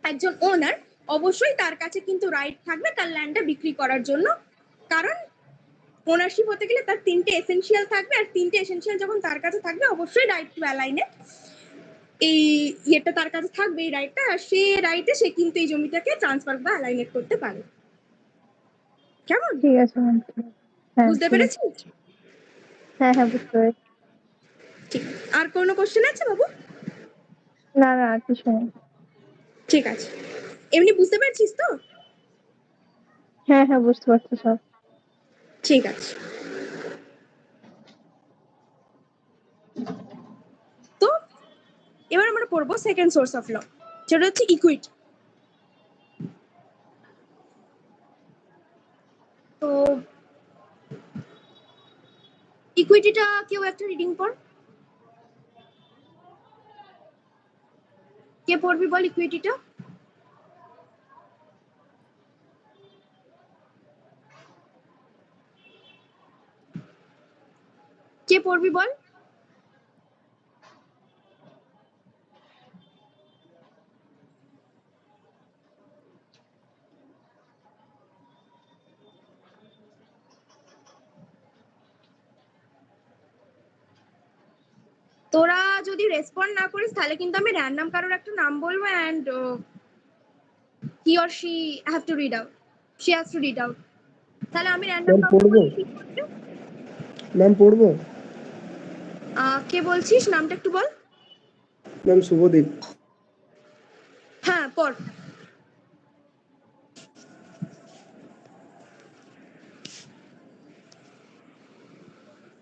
একজন ওনার, অবশ্যই তার কাছে কিন্তু রাইট থাকবে তার ল্যান্ডটা বিক্রি করার জন্য, কারণ ওনারশিপ হতে গেলে তার 3টে এসেনশিয়াল থাকবে, আর 3টে এসেনশিয়াল যখন তার কাছে থাকবে অবশ্যই রাইট টু অ্যালাইনেট এই ইয়েটা তার কাছে থাকবে, এই রাইটটা। আর সে রাইটে সে কিন্তু এই জমিটাকে ট্রান্সফার বা অ্যালাইনেট করতে পারে। কেমন? ঠিক আছে, বুঝতে পেরেছিস? হ্যাঁ হ্যাঁ বুঝতে পেরেছি। ঠিক, আর কোনো কোশ্চেন আছে বাবু? না না আর কিছু নেই। ঠিক আছে, এমনি বুঝতে পারছিস তো? হ্যাঁ হ্যাঁ বুঝতে পারছি সব। ঠিক আছে, তো এবার আমরা পড়বো সেকেন্ড সোর্স অফ ল, যেটা হচ্ছে ইকুইটি। তো ইকুইটিটা কেউ একটা রিডিং পড়, কে পড়বি বল ইকুইটিটা? কে পড়বি বল? তোরা যদি রেসপন্ড না করিস তাহলে কিন্তু আমি র্যান্ডম কারোর একটা নাম বলবো and he or she have to read out. She has to read out. তাহলে আমি র্যান্ডম ম্যাম কাউকে পড়বো বলছি কি করতে? ম্যাম পড়বো কে বলছিস? নামটা একটু বল। ম্যাম শুভদীপ হ্যাঁ পড়।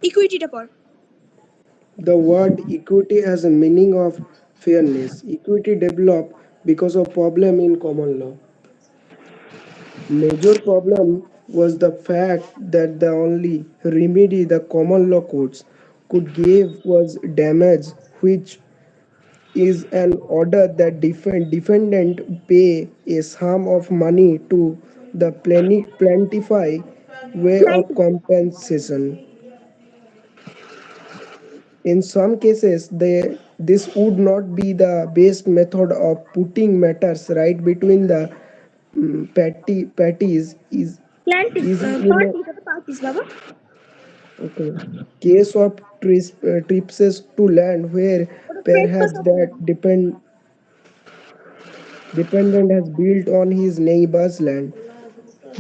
ইকুইটিটা পড়। The word equity has a meaning of fairness. Equity developed because of problem in common law. Major problem was the fact that the only remedy the common law courts could give was damage, which is an order that defendant pay a sum of money to the plaintiff way of compensation. In some cases, this would not be the best method of putting matters right between the parties প্ল্যান্টিভ is in a parties, এটা parties বাবা। okay, case of tripses to land where ওটা perhaps trespass of that dependent has built on his neighbor's land.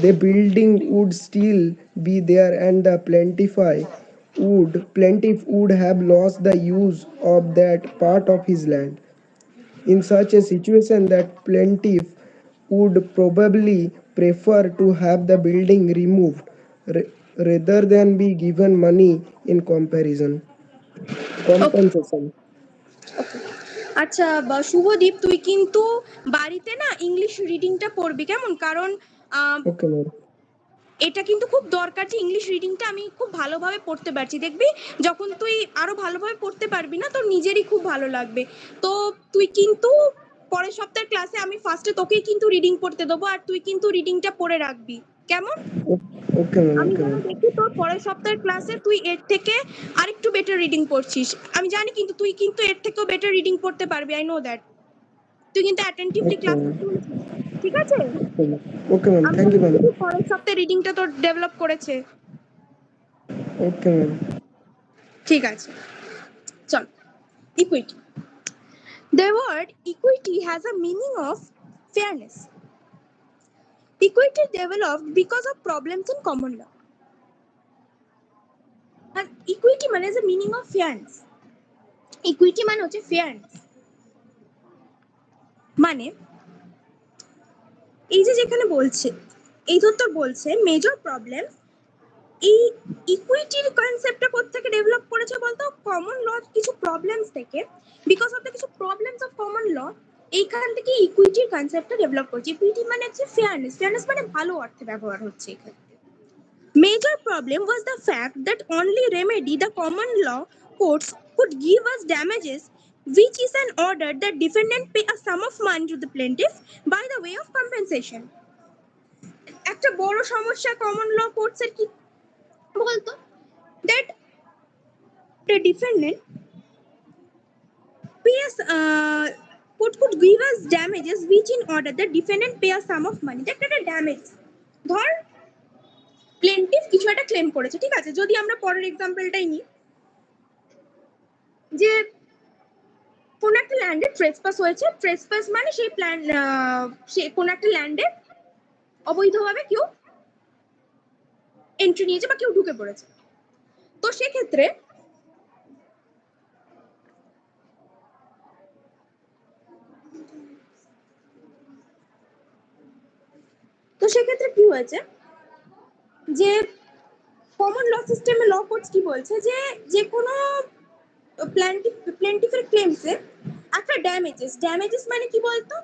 The building would still be there and the plaintiff would have lost the use of that part of his land. In such a situation, that plaintiff would probably prefer to have the building removed rather than be given money in compensation. আচ্ছা শুভদীপ, তুই কিন্তু বাড়িতে না English রিডিংটা পড়বি কেমন? কারণ Okay, ma'am. এটা কিন্তু খুব দরকার যে ইংলিশ রিডিংটা আমি খুব ভালোভাবে পড়তে পারছি। দেখবি যখন তুই আরো ভালোভাবে পড়তে পারবি না তোর নিজেরই খুব ভালো লাগবে। তো তুই কিন্তু পরের সপ্তাহের ক্লাসে আমি ফার্স্টে তোকেই কিন্তু রিডিং পড়তে দেবো আর তুই কিন্তু রিডিংটা পড়ে রাখবি, কেমন? Okay, ma'am. আমি Okay, যেন ma'am. দেখি তোর পরের সপ্তাহের ক্লাসে তুই এর থেকে আরেকটু বেটার রিডিং পড়ছিস। আমি জানি কিন্তু তুই কিন্তু এর থেকেও বেটার রিডিং পড়তে পারবি, আই নো দ্যাট। তুই কিন্তু অ্যাটেন্টিভলি Okay, ক্লাস ma'am. শুনছিস, ঠিক আছে? Okay, ma'am. Okay, ma'am. আমি Thank you, জানি ma'am. তুই পরের সপ্তাহে রিডিংটা তোর ডেভেলপ করেছে। Okay, ma'am. ঠিক আছে, চল। Equity. The word equity has a meaning of fairness. Equity developed because of problems in common law. And equity মানে is a meaning of fairness. Equity মানে হচ্ছে fairness। মানে এই যে যেখানে বলছে, এই তোর বলছে মেজর প্রবলেম, এই ইকুইটির কনসেপ্টটা কোত্থেকে ডেভেলপ করেছে বলতো? কমন ল কিছু প্রবলেমস থেকে, বিকজ অফ দ্য কিছু প্রবলেমস অফ কমন ল, এইখান থেকে ইকুইটির কনসেপ্টটা ডেভেলপ করেছে। ইকুইটি মানে হচ্ছে ফেয়ারনেস, ফেয়ারনেস মানে ভালো অর্থে ব্যবহার হচ্ছে এখানে। Major problem was the fact that only remedy the common law courts could give us damages, which is an order that defendant pay a sum of money to the plaintiff by the way of compensation. একটা বড় সমস্যা common ল courts এর কি বলতো? That the defendant pays could give us damages which in order the defendant pay a sum of money. that একটা damage, ধর প্লেন্টিফ কিছু একটা ক্লেম করেছে, ঠিক আছে? যদি আমরা পরের এক্সাম্পলটাই নিই, যে কোন একটা ল্যান্ডে ট্রেসপাস হয়েছে। ট্রেসপাস মানে সেই প্ল্যান, সে কোন একটা ল্যান্ডে অবৈধভাবে কেউ এন্ট্রি নিয়েছে বা কেউ ঢুকে পড়েছে। তো সেক্ষেত্রে কি হয়েছে, যে কমন ল সিস্টেমে ল কোর্টস কি বলছে, যে যে কোনো প্ল্যান্টিফের ক্লেমসে একটা ড্যামেজেস মানে কি বলতো?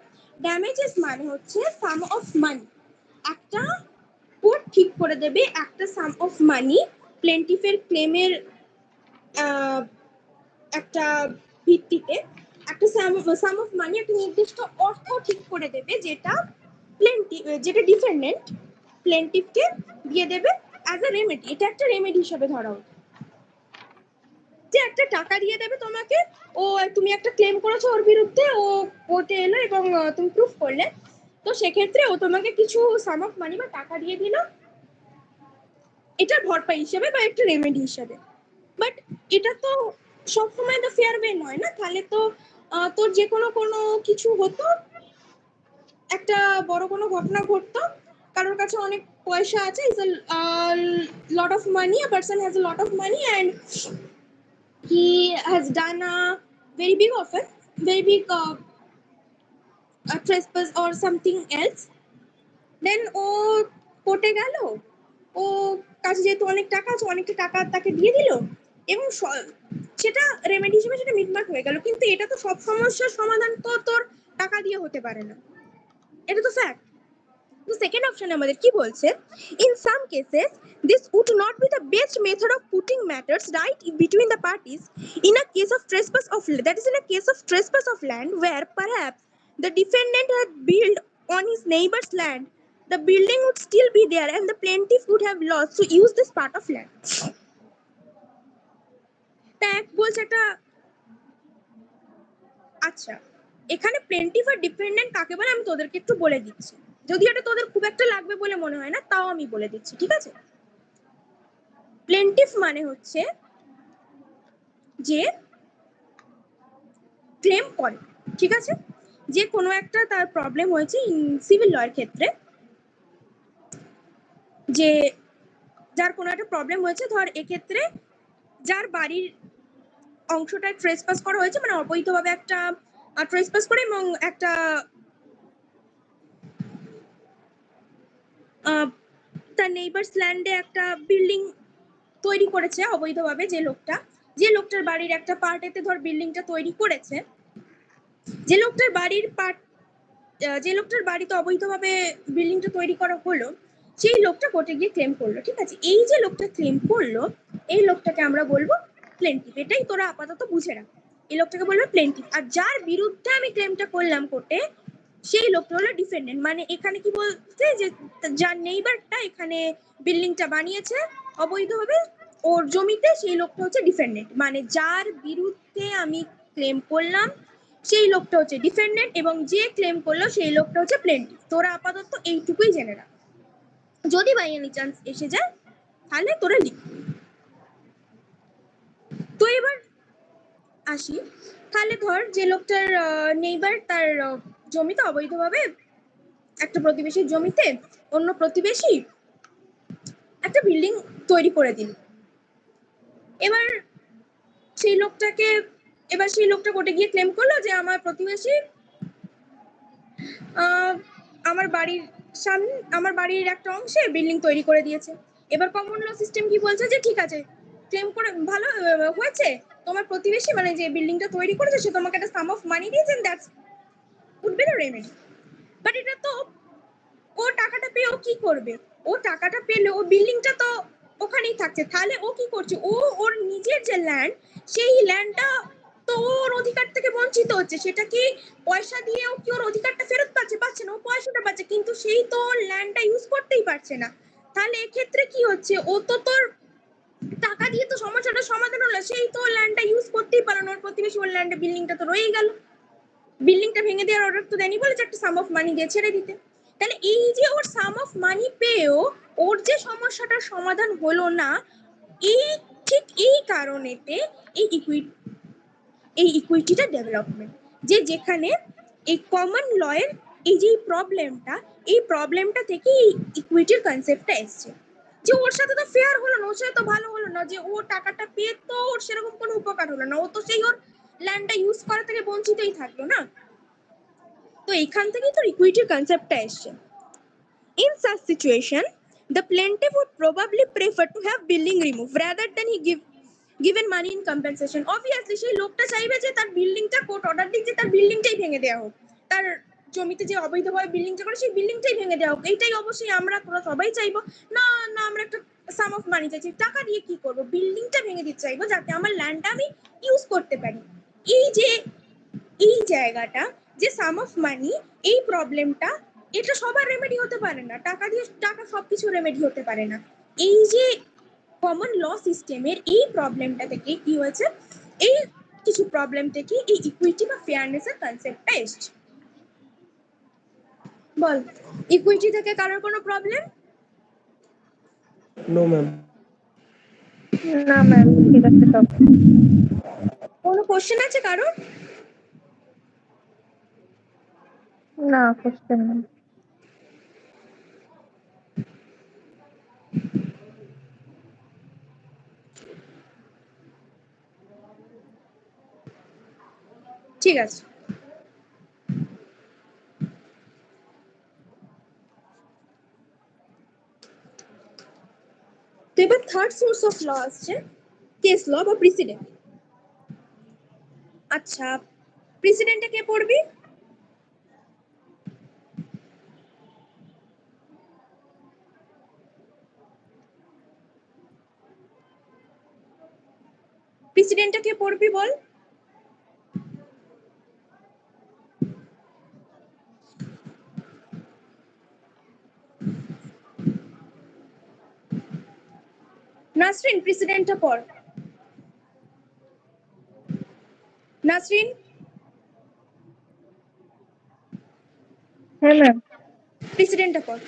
ড্যামেজেস মানে হচ্ছে সাম অফ মানি। একটা কোর্ট ঠিক করে দেবে একটা সাম অফ মানি প্ল্যান্টিফের ক্লেমের একটা ভিত্তিতে, একটা সাম অফ মানি, একটা নির্দিষ্ট অর্থ ঠিক করে দেবে যেটা ডিফেন্ডেন্ট প্লেন্টিফকে দিয়ে দেবে অ্যাজ আ রেমেডি। এটা একটা রেমেডি হিসেবে ধরা হতো। যে একটা টাকা দিয়ে দেবে তোমাকে, ও তুমি একটা ক্লেম করেছো ওর বিরুদ্ধে, ও কোর্টে এলো এবং তুমি প্রুফ করলে, তো সেক্ষেত্রে ও তোমাকে কিছু সাম অফ মানি বা টাকা দিয়ে দিল এটার ভরপাই হিসেবে বা একটা রেমেডি হিসেবে। বাট এটা তো সবসময় তো ফেয়ার ওয়ে নয় না, তাহলে তো তোর যে কোনো কিছু হতো, একটা বড় কোনো ঘটনা ঘটতো, কারোর কাছে অনেক পয়সা আছে, is a lot of money, a person has a lot of money and he has done a very big offense, very big a trespass or something else, then ও কোর্টে গেল, ও কাছে যেহেতু অনেক টাকা আছে, অনেকটা টাকা তাকে দিয়ে দিল এবং সেটা রেমেডি হিসেবে সেটা মিটমাট হয়ে গেল। কিন্তু এটা তো সব সমস্যার সমাধান তো তোর টাকা দিয়ে হতে পারে না, এটা তো ফ্যাক্ট। The second option আমাদের কি বলছে, in some cases this would not be the best method of putting matters right between the parties. In a case of trespass of that is in a case of trespass of land where perhaps the defendant had built on his neighbor's land, the building would still be there and the plaintiff would have lost to use this part of land. এক বলছে একটা, আচ্ছা এখানে প্লেন্টিফ আর dependent কাকে বলে আমি তোদেরকে একটু বলে দিচ্ছি, যদি এটা তোদের খুব একটা লাগবে বলে মনে হয় না, তাও আমি বলে দিচ্ছি, ঠিক আছে? প্লেন্টিফ মানে হচ্ছে যে ক্লেম করে, ঠিক আছে, যে কোনো একটা তার প্রবলেম হয়েছে সিভিল লয়ের ক্ষেত্রে, যে যার কোনো একটা প্রবলেম হয়েছে, ধর এক্ষেত্রে যার বাড়ির অংশটা ট্রেসপাস করা হয়েছে, মানে অবৈধভাবে একটা ট্রেসপাস করে এবং একটা তার নেইবার্স ল্যান্ডে একটা বিল্ডিং তৈরি করেছে অবৈধভাবে, যে লোকটার বাড়ির একটা পার্টেতে ধর বিল্ডিংটা তৈরি করেছে, যে লোকটার বাড়িতে অবৈধভাবে বিল্ডিংটা তৈরি করা হলো, সেই লোকটা কোর্টে গিয়ে ক্লেম করলো, ঠিক আছে? এই যে লোকটা ক্লেম করলো, এই লোকটাকে আমরা বলবো প্লেন্টিফ। এটাই তোরা আপাতত বুঝে রাখ, এই লোকটাকে বলবো প্লেন্টিফ। আর যার বিরুদ্ধে আমি ক্লেমটা করলাম কোর্টে, সেই লোকটা হলো ডিফেন্ডেন্ট। মানে এখানে কি বলছে, যে যার নেইবারটা এখানে বিল্ডিংটা বানিয়েছে অবৈধভাবে ওর জমিতে, সেই লোকটা হচ্ছে ডিফেন্ডেন্ট। মানে যার বিরুদ্ধে আমি ক্লেম করলাম সেই লোকটা হচ্ছে ডিফেন্ডেন্ট এবং যে ক্লেম করলো সেই লোকটা হচ্ছে প্লেন্টিফ। তোরা আপাতত এইটুকুই জেনে রাখ, যদি বাই এনি চান্স এসে যায় তাহলে তোরা লিখ। তো এবার আসি, তাহলে ধর যে লোকটার নেইবার তার জমিতে অবৈধভাবে একটা প্রতিবেশীর জমিতে অন্য প্রতিবেশী একটা বিল্ডিং তৈরি করে দিল, এবার সেই লোকটা কোর্টে গিয়ে ক্লেম করলো যে আমার প্রতিবেশী আমার বাড়ির একটা অংশে বিল্ডিং তৈরি করে দিয়েছে। এবার কমন ল সিস্টেম কি বলছে, যে ঠিক আছে ক্লেম করে ভালো হয়েছে, তোমার প্রতিবেশী মানে যে বিল্ডিংটা তৈরি করেছে সে তোমাকে একটা সাম অফ মানি দিয়েছে, that's would be the remedy. But এটা তো ও টাকাটা পেয়ে ও কি করবে, ও টাকাটা পেলে ও বিল্ডিংটা তো ওখানেই থাকছে, তাহলে ও কি করছে, ও ওর নিজের যে ল্যান্ড সেই ল্যান্ডটা তো ওর অধিকার থেকে বঞ্চিত হচ্ছে। সেটা কি পয়সা দিয়ে ও কি ওর অধিকারটা ফেরত পাচ্ছে না, ও পয়সাটা পাচ্ছে কিন্তু সেই তো ল্যান্ডটা ইউজ করতেই পারছে না। তাহলে এক্ষেত্রে কি হচ্ছে, ও তো তোর টাকা দিয়ে তো সমস্যাটা সমাধান হলো, সেই তো ল্যান্ডটা ইউজ করতেই পারলো না, ওর প্রতিবেশী ওর ল্যান্ডে বিল্ডিংটা তো রয়েই গেল, বিল্ডিংটা ভেঙে দেওয়ার অর্ডার তো দেয়নি, বলেছে একটা সাম অফ মানি দিয়ে ছেড়ে দিতে। তাহলে এই যে ওর সাম অফ মানি পেয়েও ওর যে সমস্যাটার সমাধান হলো না, ঠিক এই কারণেতে এই ইকুইটিটা ডেভেলপমেন্ট, যে যেখানে এই কমন লয়ের এই যে প্রবলেমটা থেকে এই ইকুইটির কনসেপ্টটা এসছে, যে ওর সাথে তো ফেয়ার হলো না, ওর সাথে তো ভালো হলো না, যে ও টাকাটা পেয়ে তো ওর সেরকম কোনো উপকার হলো না, ও তো সেই ওর ল্যান্ডটা ইউজ করা থেকে বঞ্চিতই থাকলো না। তো এখান থেকেই তো ইকুইটির কনসেপ্টটা এসছে। In such situation, the plaintiff would probably prefer to have building removed rather than he given money in compensation. Obviously সেই লোকটা চাইবে যে তার বিল্ডিংটা কোর্ট অর্ডার দিক, যে তার বিল্ডিংটাই ভেঙে দেওয়া হোক, তার জমিতে যে অবৈধভাবে বিল্ডিংটা করে সেই বিল্ডিংটাই ভেঙে দেওয়া হোক। এইটাই অবশ্যই আমরা সবাই চাইবো না, আমরা একটা সাম অফ মানি চাইছি। টাকা দিয়ে কি করবো, বিল্ডিংটা ভেঙে দিতে চাইবো যাতে আমার ল্যান্ডটা আমি ইউজ করতে পারি। এই জায়গাটা যে সাম অফ মানি, এই প্রবলেমটা এটা সবার রেমেডি হতে পারে না, টাকা সবকিছু রেমেডি হতে পারে না। এই যে কমন ল সিস্টেমের এই প্রবলেমটা থেকে কি হয়েছে, এই কিছু প্রবলেম থেকে এই ইকুইটি বা ফেয়ারনেস এর কনসেপ্টটা এসছে। বল, ইকুইটি থেকে কারোর কোনো প্রবলেম? No, ma'am. না ম্যাম, ঠিক আছে সব। কোনো কোশ্চেন আছে কারোর? না, কোশ্চেন নেই। ঠিক আছে। তো এবার থার্ড সোর্স অফ ল আসছে কেস ল বা প্রিসিডেন্ট। আচ্ছা, প্রিসিডেন্টটা কে পড়বি? প্রেসিডেন্টটা কে পড়বি বল? নাসরিন, প্রেসিডেন্টটা পড়। নাসরিন, হ্যাঁ ম্যাম। প্রেসিডেন্টটা পড়।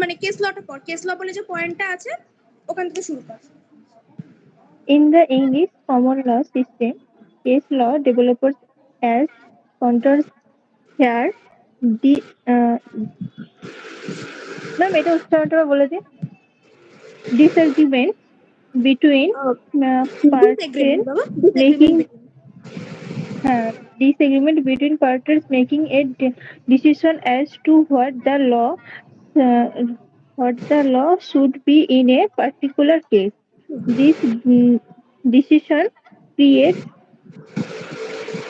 মানে কেস লটা পড়। কেস ল বলে যে পয়েন্টটা আছে ওখান থেকে শুরু কর। In the English common law system, case law develops as contours here. Ma'am এটা উচ্চারণটা বলে দিন। Disagreement between ডিসএগ্রিমেন্ট parties বাবা, disagreement making disagreement between parties making a decision as to uh, what the law should be in a particular case. This decision creates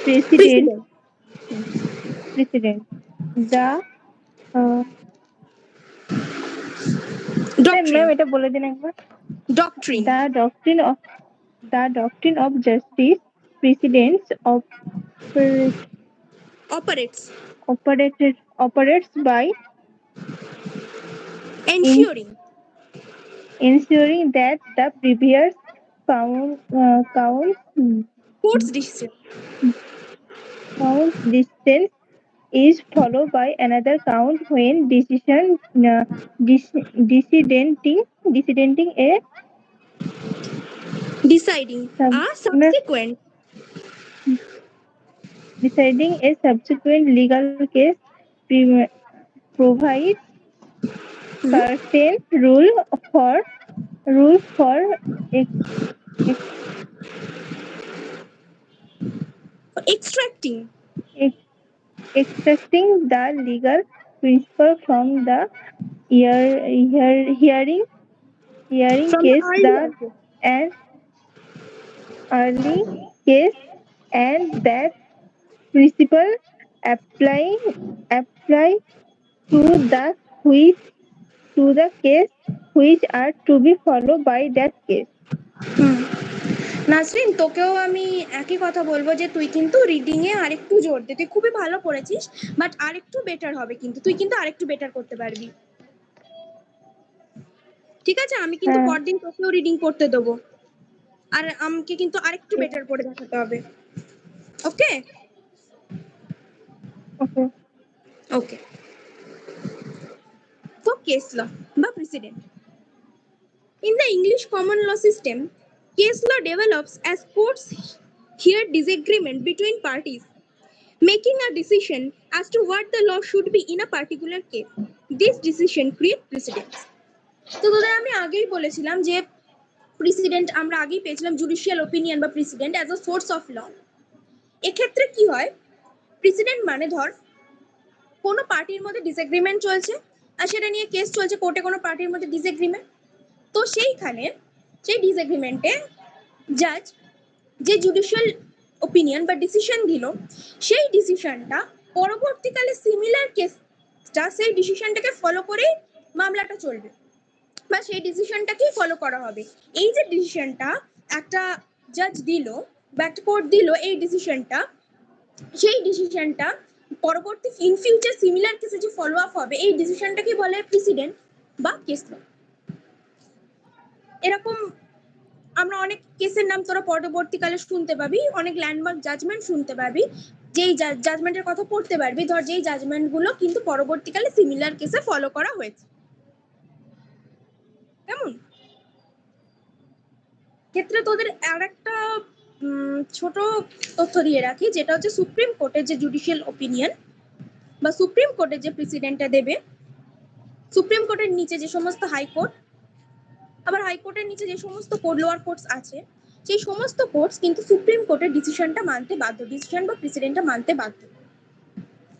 precedent. President. The doctrine, ma'am এটা বলে দিন একবার। Doctrine, The doctrine of justice precedents operates, operates by ensuring, ensuring that the previous courts decision, count distance is followed by another count when deciding a deciding sub, subsequent, deciding a subsequent legal case provides certain rules for extracting, extracting the legal principle from the hearing from the case earlier case, an early case, and that principle apply to the case which are to be followed by that case. Nasrin, তোকেও আমি একই কথা বলবো যে তুই কিন্তু reading a আরেকটু জোর দে। তুই খুবই ভালো পড়েছিস, বাট আরেকটু বেটার হবে, কিন্তু তুই কিন্তু আরেকটু বেটার করতে পারবি। ঠিক আছে, আমি কিন্তু হ্যাঁ। পরদিন তোকেও রিডিং করতে দেবো, আর আমাকে কিন্তু আরেকটু বেটার করে দেখাতে হবে। ওকে ওকে। ওকে। তো কেস ল বা president. In the English common law system, case law develops as courts hear disagreement between parties, making a decision as to what the law should be in a particular case. This decision creates precedents. তো তোদের আমি আগেই বলেছিলাম যে president আমরা আগেই পেয়েছিলাম judicial opinion বা precedent as a source of law. এক্ষেত্রে কি হয়, প্রেসিডেন্ট মানে ধর কোনো পার্টির মধ্যে ডিসএগ্রিমেন্ট চলছে আর সেটা নিয়ে কেস চলছে কোর্টে, কোনো পার্টির মধ্যে ডিসএগ্রিমেন্ট। তো সেইখানে সেই ডিসএগ্রিমেন্টে জাজ যে জুডিশিয়াল ওপিনিয়ন বা ডিসিশন দিল, সেই ডিসিশনটা পরবর্তীকালে সিমিলার কেসটা সেই ডিসিশনটাকে ফলো করে মামলাটা চলবে বা সেই ডিসিশনটাকেই ফলো করা হবে। এই যে ডিসিশনটা একটা জাজ দিল বা একটা কোর্ট দিল, এই ডিসিশনটা, সেই ডিসিশনটা পরবর্তী ইন ফিউচার সিমিলার কেসে যে ফলো আপ হবে, এই ডিসিশনটাকে বলে প্রেসিডেন্ট বা কেস ল। এরকম আমরা অনেক কেসের নাম তোরা পরবর্তীকালে শুনতে পাবি, অনেক ল্যান্ডমার্ক জাজমেন্ট শুনতে পাবি, যেই জাজমেন্টের কথা পড়তে পারবি, ধর যেই জাজমেন্ট গুলো কিন্তু পরবর্তীকালে সিমিলার কেসে ফলো করা হয়েছে। কেমন? ক্ষেত্রে তোদের আর একটা ছোট তথ্য দিয়ে রাখি, যেটা হচ্ছে সুপ্রিম কোর্টের যে জুডিশিয়াল ওপিনিয়ন বা সুপ্রিম কোর্টের যে প্রেসিডেন্টটা দেবে, সুপ্রিম কোর্টের নিচে যে সমস্ত হাইকোর্ট, আবার হাইকোর্টের নিচে যে সমস্ত লোয়ার কোর্টস আছে, সেই সমস্ত কোর্টস কিন্তু সুপ্রিম কোর্টের ডিসিশনটা মানতে বাধ্য, ডিসিশন বা প্রেসিডেন্টটা মানতে বাধ্য।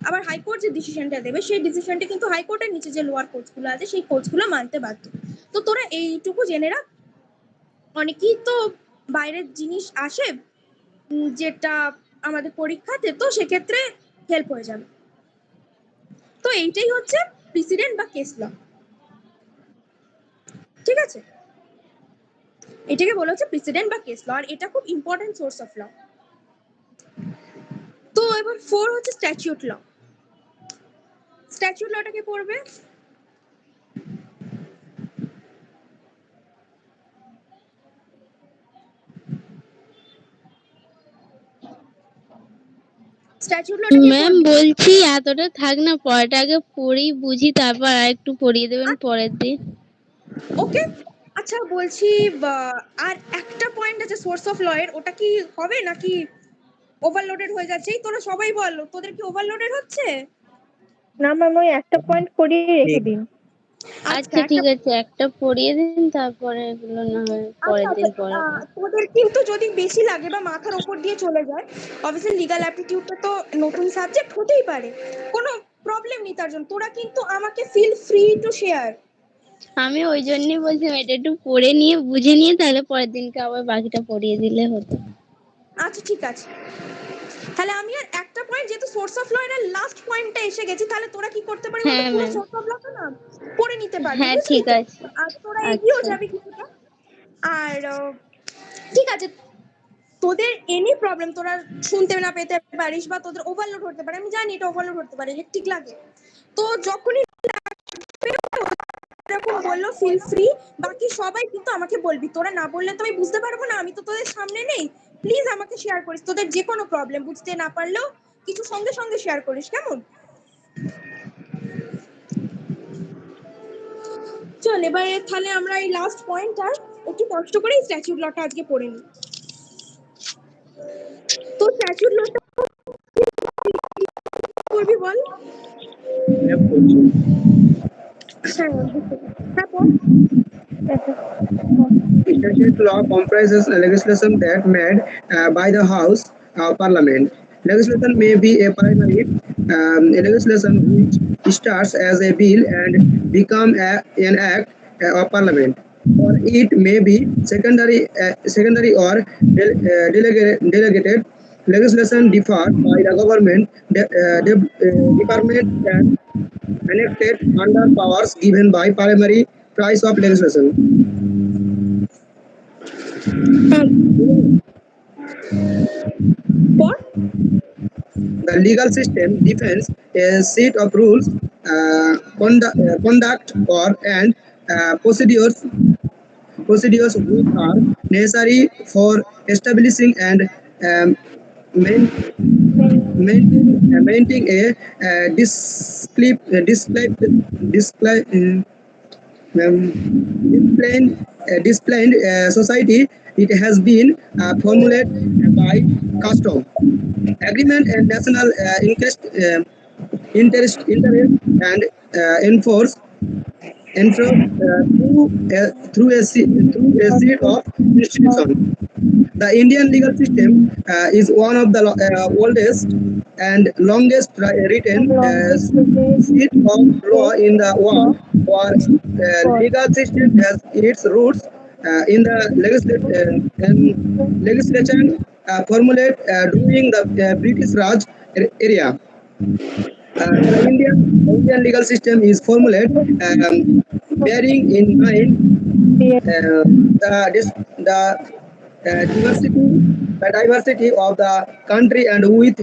আবার হাইকোর্ট যে ডিসিশনটা দেবে সেই ডিসিশনটা কিন্তু হাইকোর্টের নিচে যে লোয়ার কোর্টসগুলো আছে সেই কোর্টসগুলো মানতে বাধ্য। তো তোরা এইটুকু জেনে রাখ। অনেকেই তো বাইরের জিনিস আসে যেটা আমাদের পরীক্ষাতে, তো সেক্ষেত্রে হেল্প হয়ে যাবে। তো এইটাই হচ্ছে প্রেসিডেন্ট বা কেস ল, ঠিক আছে? এটাকে বলা হচ্ছে প্রেসিডেন্ট বা কেস ল, আর এটা খুব ইম্পর্টেন্ট সোর্স অফ ল। তো এবার 4 হচ্ছে স্ট্যাটিউট ল। স্ট্যাটিউট লটাকে পড়বে। স্ট্যাটিউট লটাকে ম্যাম বলছি এতটা থাক না, পড়াটা আগে পড়ি বুঝি, তারপর আর একটু পড়িয়ে দেবেন পরের দিন। ওকে। আচ্ছা বলছি, আর একটা পয়েন্ট আছে সোর্স অফ ল এর, ওটা কি হবে নাকি ওভারলোডেড হয়ে যাচ্ছে? তোরা সবাই বল, তোদের কি ওভারলোডেড হচ্ছে? না ম্যাম, ওই একটা পয়েন্ট করিয়ে রেখে দিন। আচ্ছা ঠিক আছে, একটা পড়িয়ে দিন, তারপরে এগুলো না হয় পরের দিন পড়াবো। তোদের কিন্তু যদি বেশি লাগে বা মাথার উপর দিয়ে চলে যায়, অবভিয়াসলি লিগ্যাল অ্যাপটিটিউডটা তো নতুন সাবজেক্ট হতেই পারে, কোনো প্রবলেম নেই তার জন্য। তোরা কিন্তু আমাকে ফিল ফ্রি টু শেয়ার। আমি ওই জন্যই বলছিলাম এটা একটু পড়ে নিয়ে বুঝে নিয়ে তাহলে পরের দিনকে আবার বাকিটা পড়িয়ে দিলে হতো। আচ্ছা ঠিক আছে, তাহলে আমি আর একটা পয়েন্ট, যেহেতু সোর্স অফ ল এর লাস্ট পয়েন্টটা এসে গেছে, তাহলে তোরা কি করতে পারবি বলতো, পুরো সোর্স অফ লটা না পড়ে নিতে পারবি। হ্যাঁ ঠিক আছে। আর তোরা এগিয়েও যাবি কিছুটা। আর ঠিক আছে, তোদের এনি প্রবলেম তোরা শুনতে না পেতে পারিস বা তোদের ওভারলোড হতে পারে, আমি জানি এটা ওভারলোড হতে পারে, ঠিক লাগে। তো যখনই এরকম বললো ফিল ফ্রি, বাকি সবাই কিন্তু আমাকে বলবি, তোরা না বললে তো আমি বুঝতে পারবো না, আমি তো তোদের সামনে নেই। প্লিজ আমাকে শেয়ার করিস, তোদের যে কোনো প্রবলেম বুঝতে না পারলেও কিছু সঙ্গে সঙ্গে শেয়ার করিস, কেমন? চল এবারে তাহলে আমরা এই লাস্ট পয়েন্টটা একটু কষ্ট করে স্ট্যাটিউট লটা আজকে পড়ে নিই। তো স্ট্যাটিউট লটা করবি বল। Statute law comprises legislation that made by the House of Parliament. Legislation may be a primary legislation which starts as a bill and become an act of Parliament, or it may be secondary or delegated legislation deferred by the government department and enacted under powers given by primary price of legislation. What? The legal system defines a set of rules, conduct, and procedures which are necessary for establishing and maintaining a disciplined society. It has been formulated by custom, agreement, and national interest and enforced through a series of institutions. The Indian legal system is one of the oldest and longest written set of law in the world. Our legal system has its roots in the legislation formulated during the British Raj era. The Indian legal system is formulated bearing in mind the diversity of the country and with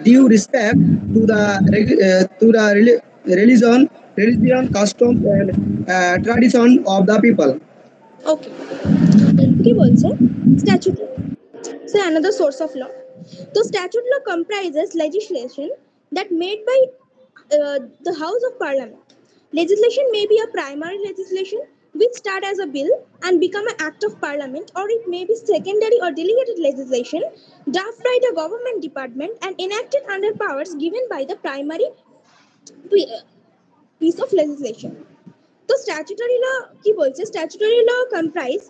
due respect to the religion, customs, and tradition of the people. ওকে, কি বলছে statute law? So another source of law. So statute law comprises legislation that made by the House of Parliament. Legislation may be a primary legislation which start as a bill and become an act of parliament, or it may be secondary or delegated legislation drafted by the government department and enacted under powers given by the primary piece of legislation. তো statutory law কি বলছে? Statutory law comprise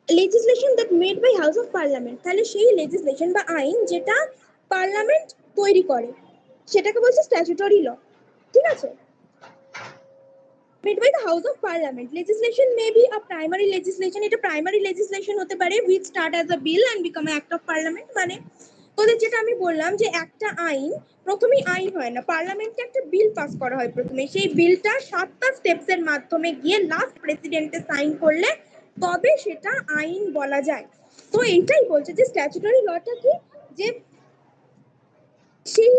legislation that made by house of parliament. তাহলে সেই legislation বা আইন যেটা parliament তৈরি করে সেটাকে বলছে স্ট্যাচুটরি ল, ঠিক আছে? Made by the house of parliament. Legislation may be a primary legislation, এটা প্রাইমারি লেজিসলেশন হতে পারে which start as a bill and become act of parliament. মানে তোদের যেটা আমি বললাম যে একটা আইন প্রথমেই আইন হয় না, পার্লামেন্টে একটা বিল পাস করা হয় প্রথমে, সেই বিলটা 7টা স্টেপস এর মাধ্যমে গিয়ে লাস্ট প্রেসিডেন্টে সাইন করলে তবে সেটা আইন বলা যায়। তো এইটাই বলছে যে স্ট্যাচুটরি লটা কি, যে সেই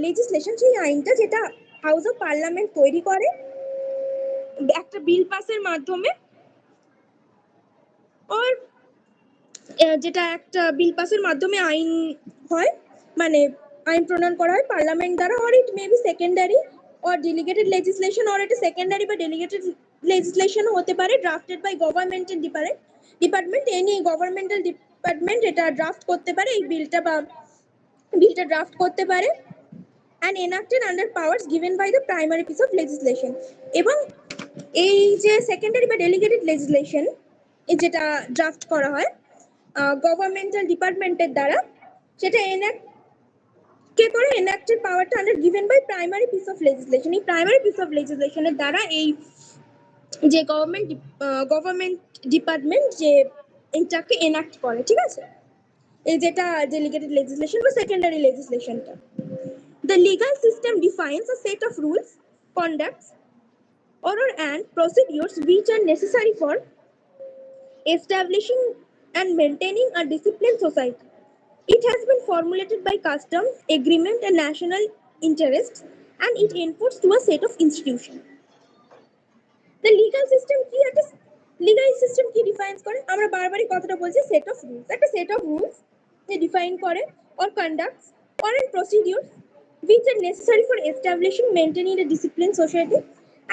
লেজিসলেশন, সেই আইনটা যেটা হাউস অফ পার্লামেন্ট তৈরি করে একটা বিল পাসের মাধ্যমে, আর যেটা একটা বিল পাসের মাধ্যমে আইন হয়, মানে আইন প্রণয়ন করা হয় পার্লামেন্ট দ্বারা, or it may be secondary or delegated legislation, or এটা সেকেন্ডারি বা ডেলিগেটেড লেজিসলেশন হতে পারে drafted by governmental department. Any governmental department এটা ড্রাফট করতে পারে, এই বিলটা বা বিলটা ড্রাফট করতে পারে, and enacted under powers given by the primary piece of legislation। এবং এই যে সেকেন্ডারি বা ডেলিগেটেড লেজিসলেশন যেটা ড্রাফট করা হয় গভর্নমেন্টাল ডিপার্টমেন্টের দ্বারা, সেটা এনাক্ট কে করে? এনাক্টেড পাওয়ারটা under given by primary piece of legislation. এই প্রাইমারি পিস অফ লেজিসলেশনের দ্বারা এই যে গভর্নমেন্ট ডিপার্টমেন্ট যে এটাকে এনাক্ট করে, ঠিক আছে? এই যেটা ডেলিগেটেড লেজিসলেশন বা secondary লেজিসলেশনটা। The legal system defines a set of rules, conducts, order and procedures which are necessary for establishing and maintaining a disciplined society. It has been formulated by custom, agreement and national interests, and it enforced to a set of institutions. The legal system কি? একটা legal system কি defines করে? আমরা বারবারই কথাটা বলছি, set of rules। একটা set of rules যে define করে, or conducts or procedures which are necessary for establishing, maintaining a disciplined society।